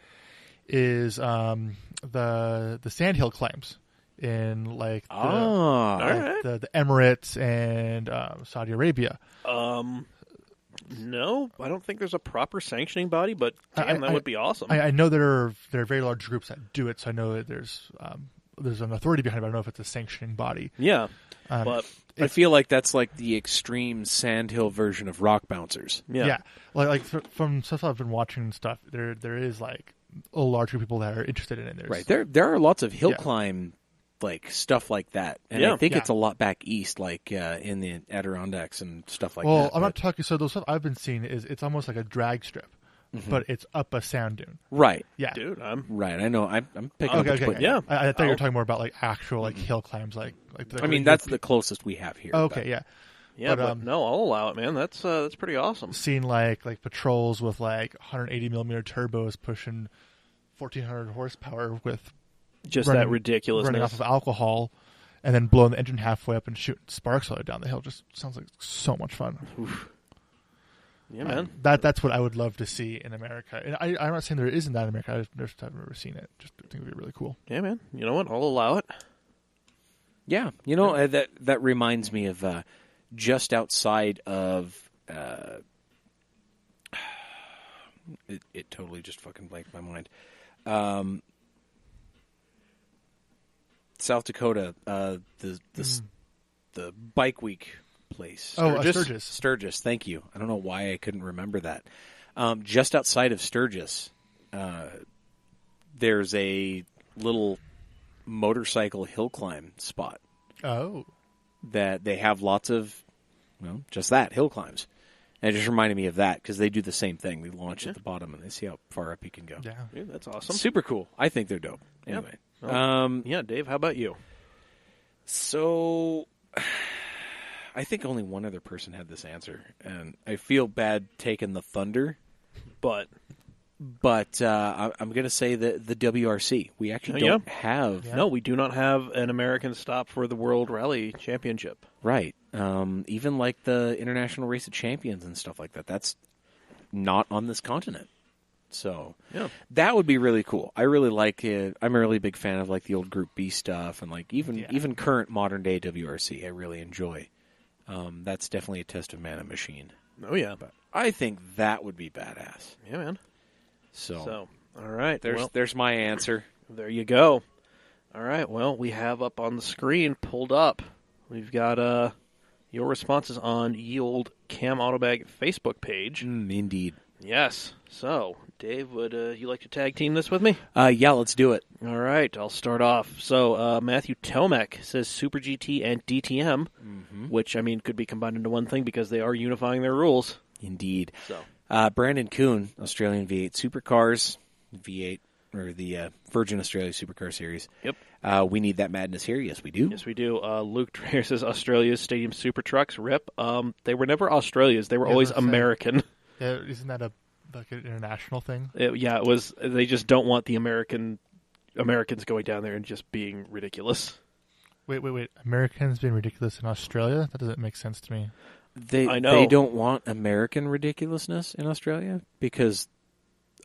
Is the sandhill climbs in like the Emirates and Saudi Arabia? No, I don't think there's a proper sanctioning body, but damn, that would be awesome. I know there are very large groups that do it, so I know that there's an authority behind it, but I don't know if it's a sanctioning body. Yeah. But I feel like that's like the extreme sandhill version of Rock Bouncers. Yeah. Like from stuff I've been watching and stuff, there is like a large group of people that are interested in it. Right. There are lots of hill climb like stuff like that. And I think it's a lot back east, like in the Adirondacks and stuff like that. Well, I'm not talking, so the stuff I've been seeing it's almost like a drag strip. Mm-hmm. But it's up a sand dune. Right. Yeah. Dude, right. I know. I'm picking up what you're putting. Yeah. I thought you were talking more about like actual like hill climbs. I mean, that's the closest we have here. Okay, yeah. Yeah, but no, I'll allow it, man. That's pretty awesome. Seeing like patrols with like 180 millimeter turbos pushing 1,400 horsepower with just that ridiculousness running off of alcohol, and then blowing the engine halfway up and shooting sparks all down the hill. Just sounds like so much fun. Oof. Yeah, man. That's what I would love to see in America. And I'm not saying there isn't that in America. I've never seen it. Just I think it would be really cool. Yeah, man. You know what? I'll allow it. Yeah. You know, that reminds me of just outside of... it totally just fucking blanked my mind. South Dakota, the Bike Week place. Sturgis. Sturgis, thank you. I don't know why I couldn't remember that. Just outside of Sturgis, there's a little motorcycle hill climb spot. Oh. That they have lots of, just that, hill climbs. And it just reminded me of that because they do the same thing. They launch at the bottom and they see how far up you can go. Yeah. Dude, that's awesome. Super cool. I think they're dope. Anyway. Yeah, Dave, how about you? So... I think only one other person had this answer, and I feel bad taking the thunder, but I'm going to say the WRC. We actually don't have... No, we do not have an American stop for the World Rally Championship. Right. Even like the International Race of Champions and stuff like that, that's not on this continent. So that would be really cool. I really like it. I'm a really big fan of like the old Group B stuff and like even current modern day WRC. I really enjoy. That's definitely a test of man and machine. Oh, yeah. But I think that would be badass. Yeah, man. So all right. there's my answer. There you go. All right. Well, we have up on the screen pulled up. We've got your responses on ye old Cam Autobag Facebook page. Indeed. Yes. So, Dave, would you like to tag team this with me? Yeah, let's do it. All right. I'll start off. So, Matthew Tomek says Super GT and DTM, which, I mean, could be combined into one thing because they are unifying their rules. Indeed. So, Brandon Kuhn, Australian V8 Supercars, V8, or the Virgin Australia Supercar Series. Yep. We need that madness here. Yes, we do. Yes, we do. Luke Dreyer says Australia's Stadium Super Trucks. RIP. They were never Australia's. They were always American. Yeah, isn't that like an international thing? It was. They just don't want the Americans going down there and just being ridiculous. Wait. Americans being ridiculous in Australia? That doesn't make sense to me. I know. They don't want American ridiculousness in Australia because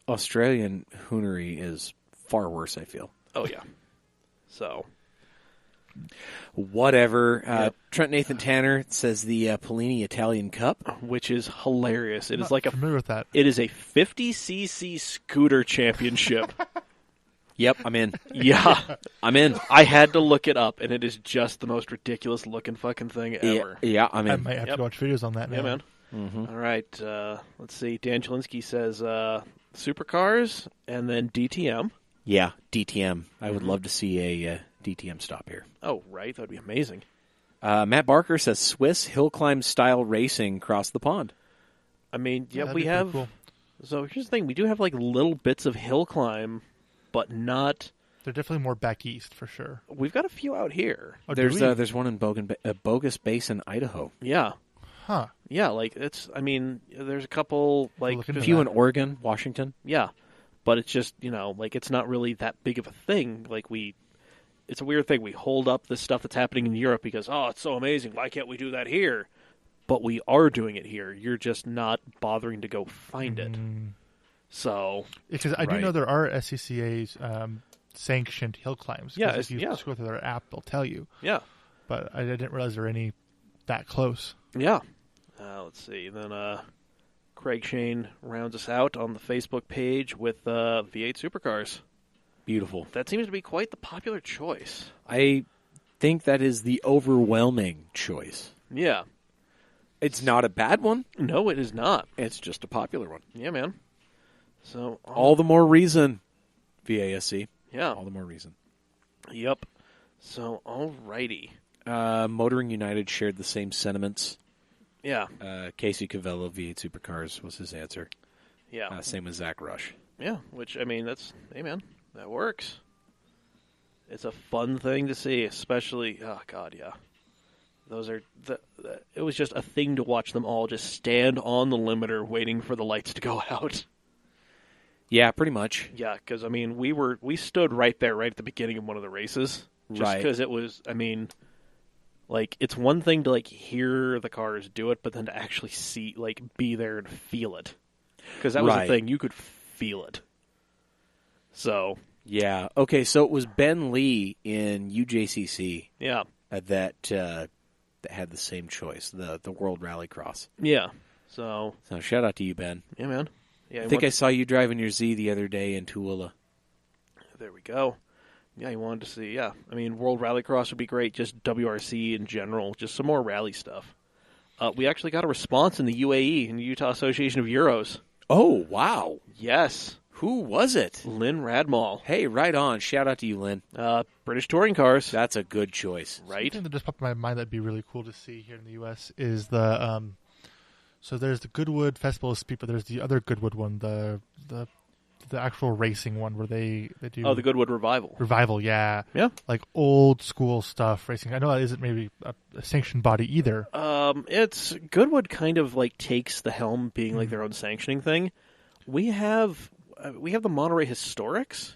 Australian hoonery is far worse, I feel. Oh, yeah. So. Whatever. Yep. Trent Nathan Tanner says the Polini Italian Cup, Which is hilarious. It I'm is not like familiar with that. It is a 50cc scooter championship. Yep, I'm in. Yeah. I'm in. I had to look it up, and it is just the most ridiculous looking fucking thing ever. Yeah, I'm I in. might have to watch videos on that now. Yeah, man. Mm-hmm. All right. Let's see. Dan Chelinsky says Supercars and then DTM. Yeah, DTM. I would love to see a DTM stop here. Oh, right. That would be amazing. Matt Barker says Swiss hill climb style racing across the pond. I mean, yeah, that'd we be pretty have. cool. So here's the thing: we do have like little bits of hill climb, but not. They're definitely more back east for sure. We've got a few out here. Oh, do we? There's one in Bogus Basin, Idaho. Yeah, Huh. yeah. Like it's. I mean, there's a couple like Look into A few that. in Oregon, Washington. yeah, but it's just like it's not really that big of a thing. Like it's a weird thing. We hold up the stuff that's happening in Europe because it's so amazing. Why can't we do that here? But we are doing it here. You're just not bothering to go find it. So Because I do Right. know there are SCCA's sanctioned hill climbs. 'Cause Yeah, if you yeah. just go through their app, they'll tell you. yeah. But I didn't realize there were any that close. Yeah. Let's see. Then Craig Shane rounds us out on the Facebook page with V8 Supercars. Beautiful. That seems to be quite the popular choice. I think that is the overwhelming choice. Yeah. It's not a bad one. No, it is not. It's just a popular one. Yeah, man. So All the more reason. VASC. yeah. All the more reason. Yep. So alrighty. Motoring United shared the same sentiments. Yeah. Casey Cavello, V8 Supercars, was his answer. Yeah. Same with Zack Rush. Yeah. Which I mean, hey man, that works. It's a fun thing to see, especially. Oh God, yeah. Those are it was just a thing to watch them all just stand on the limiter waiting for the lights to go out. Yeah, pretty much. Yeah, because I mean, we stood right there, right at the beginning of one of the races, just Right. because it was. I mean, like it's one thing to like hear the cars do it, but then to actually see, like, be there and feel it, because that was Right. the thing, you could feel it. So Yeah. Okay, so it was Ben Lee in UJCC yeah, that had the same choice, the World Rallycross. yeah. So So shout out to you, Ben. yeah, man. Yeah, I think I saw you driving your Z the other day in Tooele. There we go. Yeah, you wanted to see. Yeah, I mean, World Rallycross would be great. Just WRC in general, just some more rally stuff. We actually got a response in the UAE, in the Utah Association of Euros. Oh, wow. Yes, Who was it? Lynn Radmall, Hey, right on. Shout out to you, Lynn. British touring cars, That's a good choice. right? Something that just popped in my mind that'd be really cool to see here in the U.S. is the so there's the Goodwood Festival of Speed, but there's the other Goodwood one, the actual racing one where they do Oh, the Goodwood Revival. revival, yeah, Yeah. like old school stuff racing. I know that isn't maybe a sanctioned body either. It's Goodwood kind of like takes the helm, being like their own sanctioning thing. We have the Monterey Historics.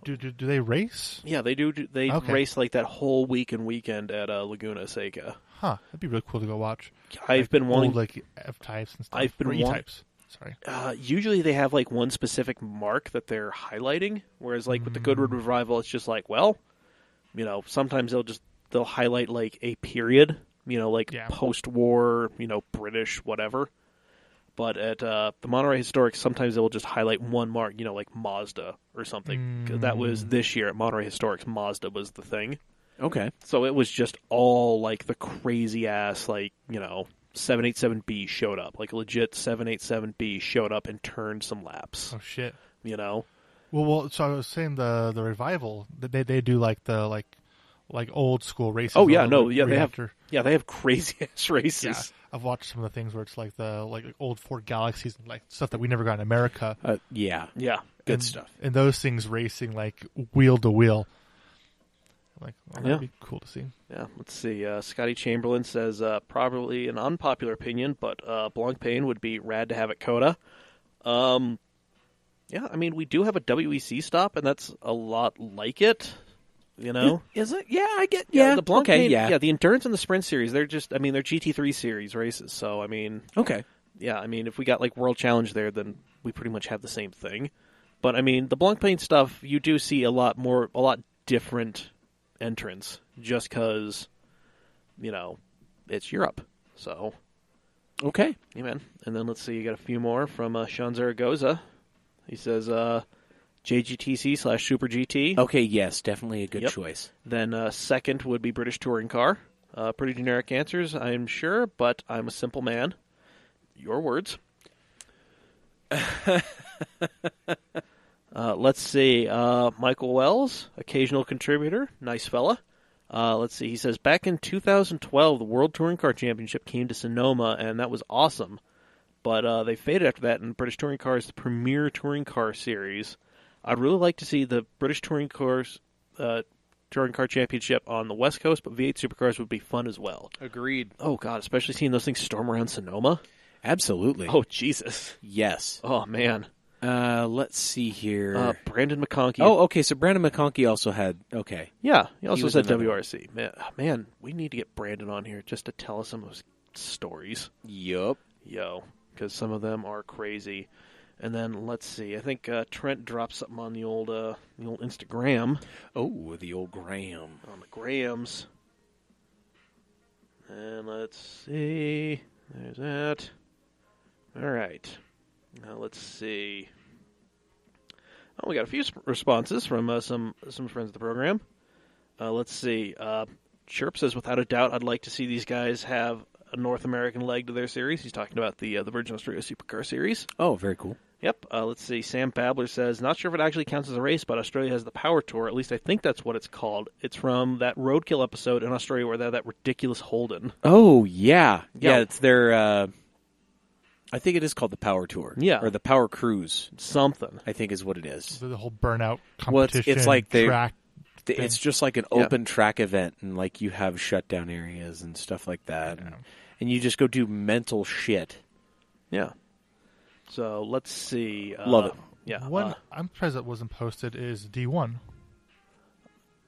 Do they race? Yeah, they do. They Okay. race like that whole week and weekend at Laguna Seca. Huh, that'd be really cool to go watch. I've been wanting. Old, like F types and stuff. I've been or E want- types. Sorry. Usually they have like one specific mark that they're highlighting, whereas like with the Goodwood Revival, it's just like, well, sometimes they'll highlight like a period, like Yeah. post-war, British whatever. But at the Monterey Historic, sometimes they will just highlight one mark, like Mazda or something. That was this year at Monterey Historics. Mazda was the thing. Okay. So it was just all like the crazy ass, 787B showed up. Like legit 787B showed up and turned some laps. Oh shit. Well, so I was saying the revival, they do the old school races. Oh yeah, they have crazy ass races. Yeah, I've watched some of the things where it's like the old Ford Galaxies and stuff that we never got in America. Yeah, good stuff. And those things racing wheel to wheel. That'd be cool to see. Yeah, let's see. Scotty Chamberlain says probably an unpopular opinion, but Blancpain would be rad to have at Coda. Yeah, I mean we do have a WEC stop, and that's a lot like it. Is it? Yeah, I get. Yeah, the Blancpain. Yeah, the Endurance and the Sprint series. They're they're GT3 series races. So I mean, okay. Yeah, I mean if we got World Challenge there, then we pretty much have the same thing. But I mean the Blancpain stuff, you do see a lot different entrance just because it's Europe. So okay, yeah, man. And then let's see, you got a few more from Sean Zaragoza. He says JGTC/Super GT. Okay, yes, definitely a good choice. Then second would be British Touring Car. Pretty generic answers, I'm sure, but I'm a simple man. Your words. Let's see. Michael Wells, occasional contributor, nice fella. Let's see. He says, back in 2012, the World Touring Car Championship came to Sonoma, and that was awesome. But they faded after that, and British Touring Car is the premier touring car series. I'd really like to see the British Touring Car Championship on the West Coast, but V8 Supercars would be fun as well. Agreed. Oh, God, especially seeing those things storm around Sonoma. Absolutely. Oh, Jesus. Yes. Oh, man. Let's see here. Brandon Mcconkey. Oh, okay. So Brandon Mcconkey also had. Okay. Yeah, he also said WRC. Man, we need to get Brandon on here just to tell us some of his stories. Yup. Because some of them are crazy. And then let's see. I think Trent dropped something on the old Instagram. Oh, the old Graham. On the Grahams. And let's see. There's that. All right. Now let's see. Oh, we got a few responses from some friends of the program. Let's see. Chirp says, without a doubt, I'd like to see these guys have a North American leg to their series. He's talking about the Virgin Australia Supercar Series. Oh, very cool. Yep. Let's see. Sam Babler says, not sure if it actually counts as a race, but Australia has the Power Tour. At least I think that's what it's called. It's from that Roadkill episode in Australia where they had that ridiculous Holden. Oh, yeah. Yeah, it's their... I think it is called the Power Tour. Yeah. Or the Power Cruise. Something. I think is what it is. The whole burnout competition. Well, it's like track it's just like an open track event, and you have shutdown areas and stuff like that. Yeah. And you just go do mental shit. Yeah. So let's see. Love it. Yeah. One I'm surprised that wasn't posted is D1.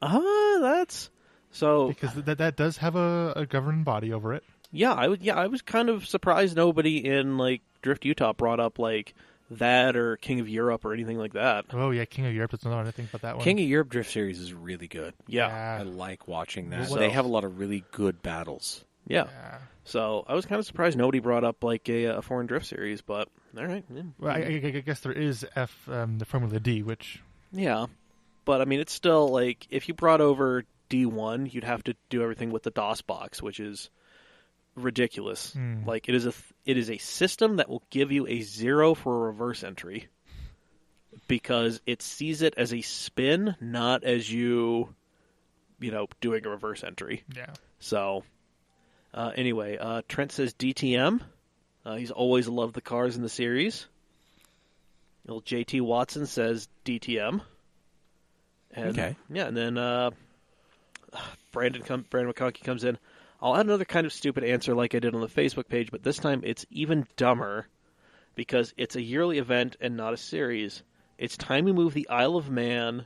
That's so because that does have a governing body over it. Yeah, I was kind of surprised nobody in Drift Utah brought up that or King of Europe or anything like that. Oh yeah, King of Europe. That's another thing about that one. King of Europe Drift Series is really good. Yeah. I like watching that. So, they have a lot of really good battles. Yeah. So I was kind of surprised nobody brought up a foreign drift series, but all right. Yeah. Well, I guess there is the Formula D, which but I mean it's still if you brought over D1, you'd have to do everything with the DOS box, which is ridiculous. It is a system that will give you a 0 for a reverse entry because it sees it as a spin, not as you doing a reverse entry. Yeah. So anyway, Trent says DTM. He's always loved the cars in the series. Little JT Watson says DTM. And, okay. Yeah, and then Brandon Mcconkey comes in. I'll add another kind of stupid answer like I did on the Facebook page, but this time it's even dumber because it's a yearly event and not a series. It's time we move the Isle of Man,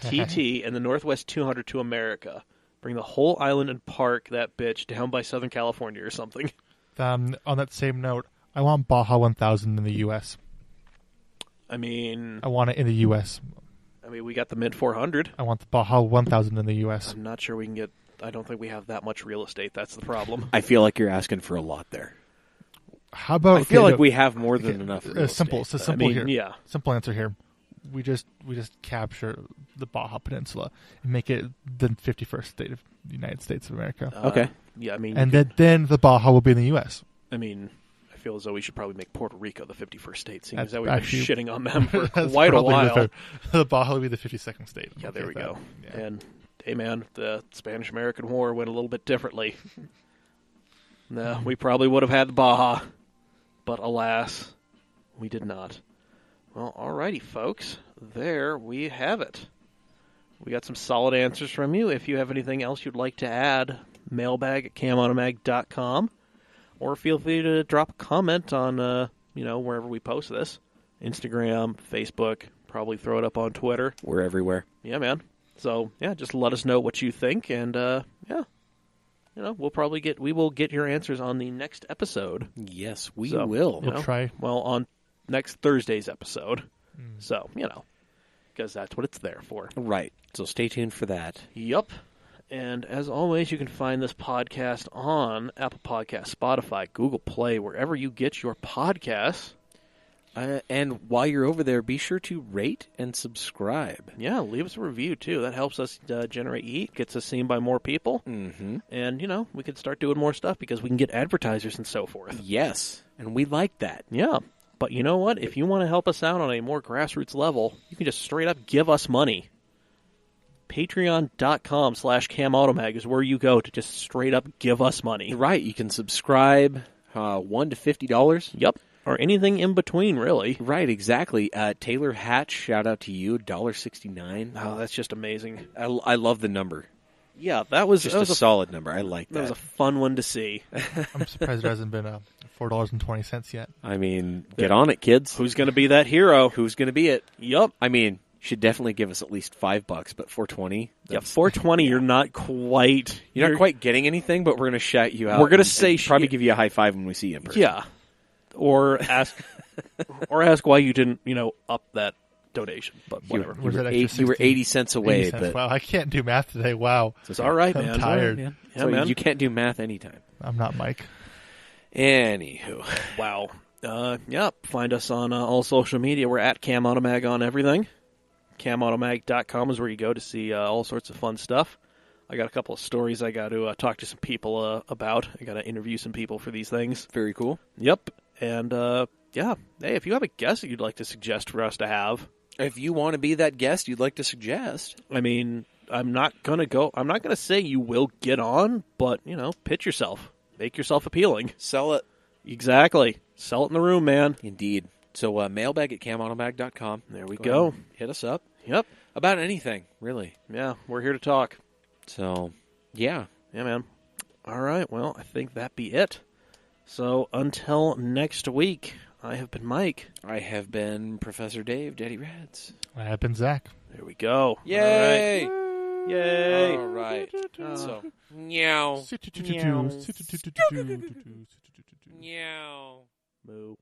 TT, and the Northwest 200 to America. Bring the whole island and park that bitch down by Southern California or something. On that same note, I want Baja 1000 in the U.S. I mean... I want it in the U.S. I mean, we got the Mint 400. I want the Baja 1000 in the U.S. I'm not sure we can get... I don't think we have that much real estate. That's the problem. I feel like you're asking for a lot there. How about I feel okay, like we have more than enough. Real simple. estate. It's simple here. yeah. Simple answer here. We just capture the Baja Peninsula and make it the 51st state of the United States of America. Okay. Yeah, I mean, And then the Baja will be in the U.S. I mean, I feel as though we should probably make Puerto Rico the 51st state, seeing That's as that we've been actually- shitting on them for That's quite a probably while. The Baja will be the 52nd state. Yeah, Okay there we with that. go. Yeah. And, hey, man, the Spanish-American War went a little bit differently. No, we probably would have had the Baja, but alas, we did not. Well, alrighty, folks. There we have it. We got some solid answers from you. If you have anything else you'd like to add, mailbag@camautomag.com, or feel free to drop a comment on, wherever we post this. Instagram, Facebook, probably throw it up on Twitter. We're everywhere. Yeah, man. So, yeah, just let us know what you think, and, we will get your answers on the next episode. Yes, we So, will. We'll try. Well, on next Thursday's episode. So, because that's what it's there for. Right. So stay tuned for that. Yup. And as always, you can find this podcast on Apple Podcasts, Spotify, Google Play, wherever you get your podcasts. And while you're over there, be sure to rate and subscribe. Yeah, leave us a review, too. That helps us generate heat, gets us seen by more people. Mm-hmm. And, we can start doing more stuff because we can get advertisers and so forth. Yes, and we like that. Yeah. But you know what? If you want to help us out on a more grassroots level, you can just straight up give us money. Patreon.com/CamAutomag is where you go to just straight up give us money. Right, you can subscribe $1 to $50. Yep. Or anything in between, really. Right, exactly. Taylor Hatch, shout out to you, $1.69. Oh, that's just amazing. I love the number. Yeah, that was Just that a was a solid number. I like that that. was a fun one to see. I'm surprised there hasn't been $4.20 yet. I mean, get on it, kids. Who's going to be that hero? Who's going to be it? Yup. I mean, should definitely give us at least $5, but $4.20. Yeah, 420. You're not quite. You're not quite getting anything, but we're going to shout you out. We're gonna and say probably give you a high five when we see you in person. Yeah. Or ask why you didn't, up that donation. But whatever. Was that extra You were 60 80 cents away, 80 cents. but Wow, I can't do math today. Wow. It's all right, I'm man. tired. Yeah, so man. you can't do math anytime. I'm not Mike. Anywho. Wow. Find us on all social media. We're at CamAutomag on everything. CamAutomag.com is where you go to see all sorts of fun stuff. I got a couple of stories I got to talk to some people about. I got to interview some people for these things. Very cool. Yep. And, hey, if you have a guest that you'd like to suggest for us to have, If you want to be that guest you'd like to suggest. I mean, I'm not going to say you will get on, but, pitch yourself. Make yourself appealing. Sell it. Exactly. Sell it in the room, man. Indeed. So mailbag at camautomag.com. There we Go go. ahead and hit us up. Yep. About anything, really. Yeah, we're here to talk. So, yeah. Yeah, man. All right, well, I think that be it. So, until next week, I have been Mike. I have been Professor Dave, Daddy Reds. I have been Zach. There we go. Yay! All right. Yay! All right. So, meow. Meow. Meow. Moo.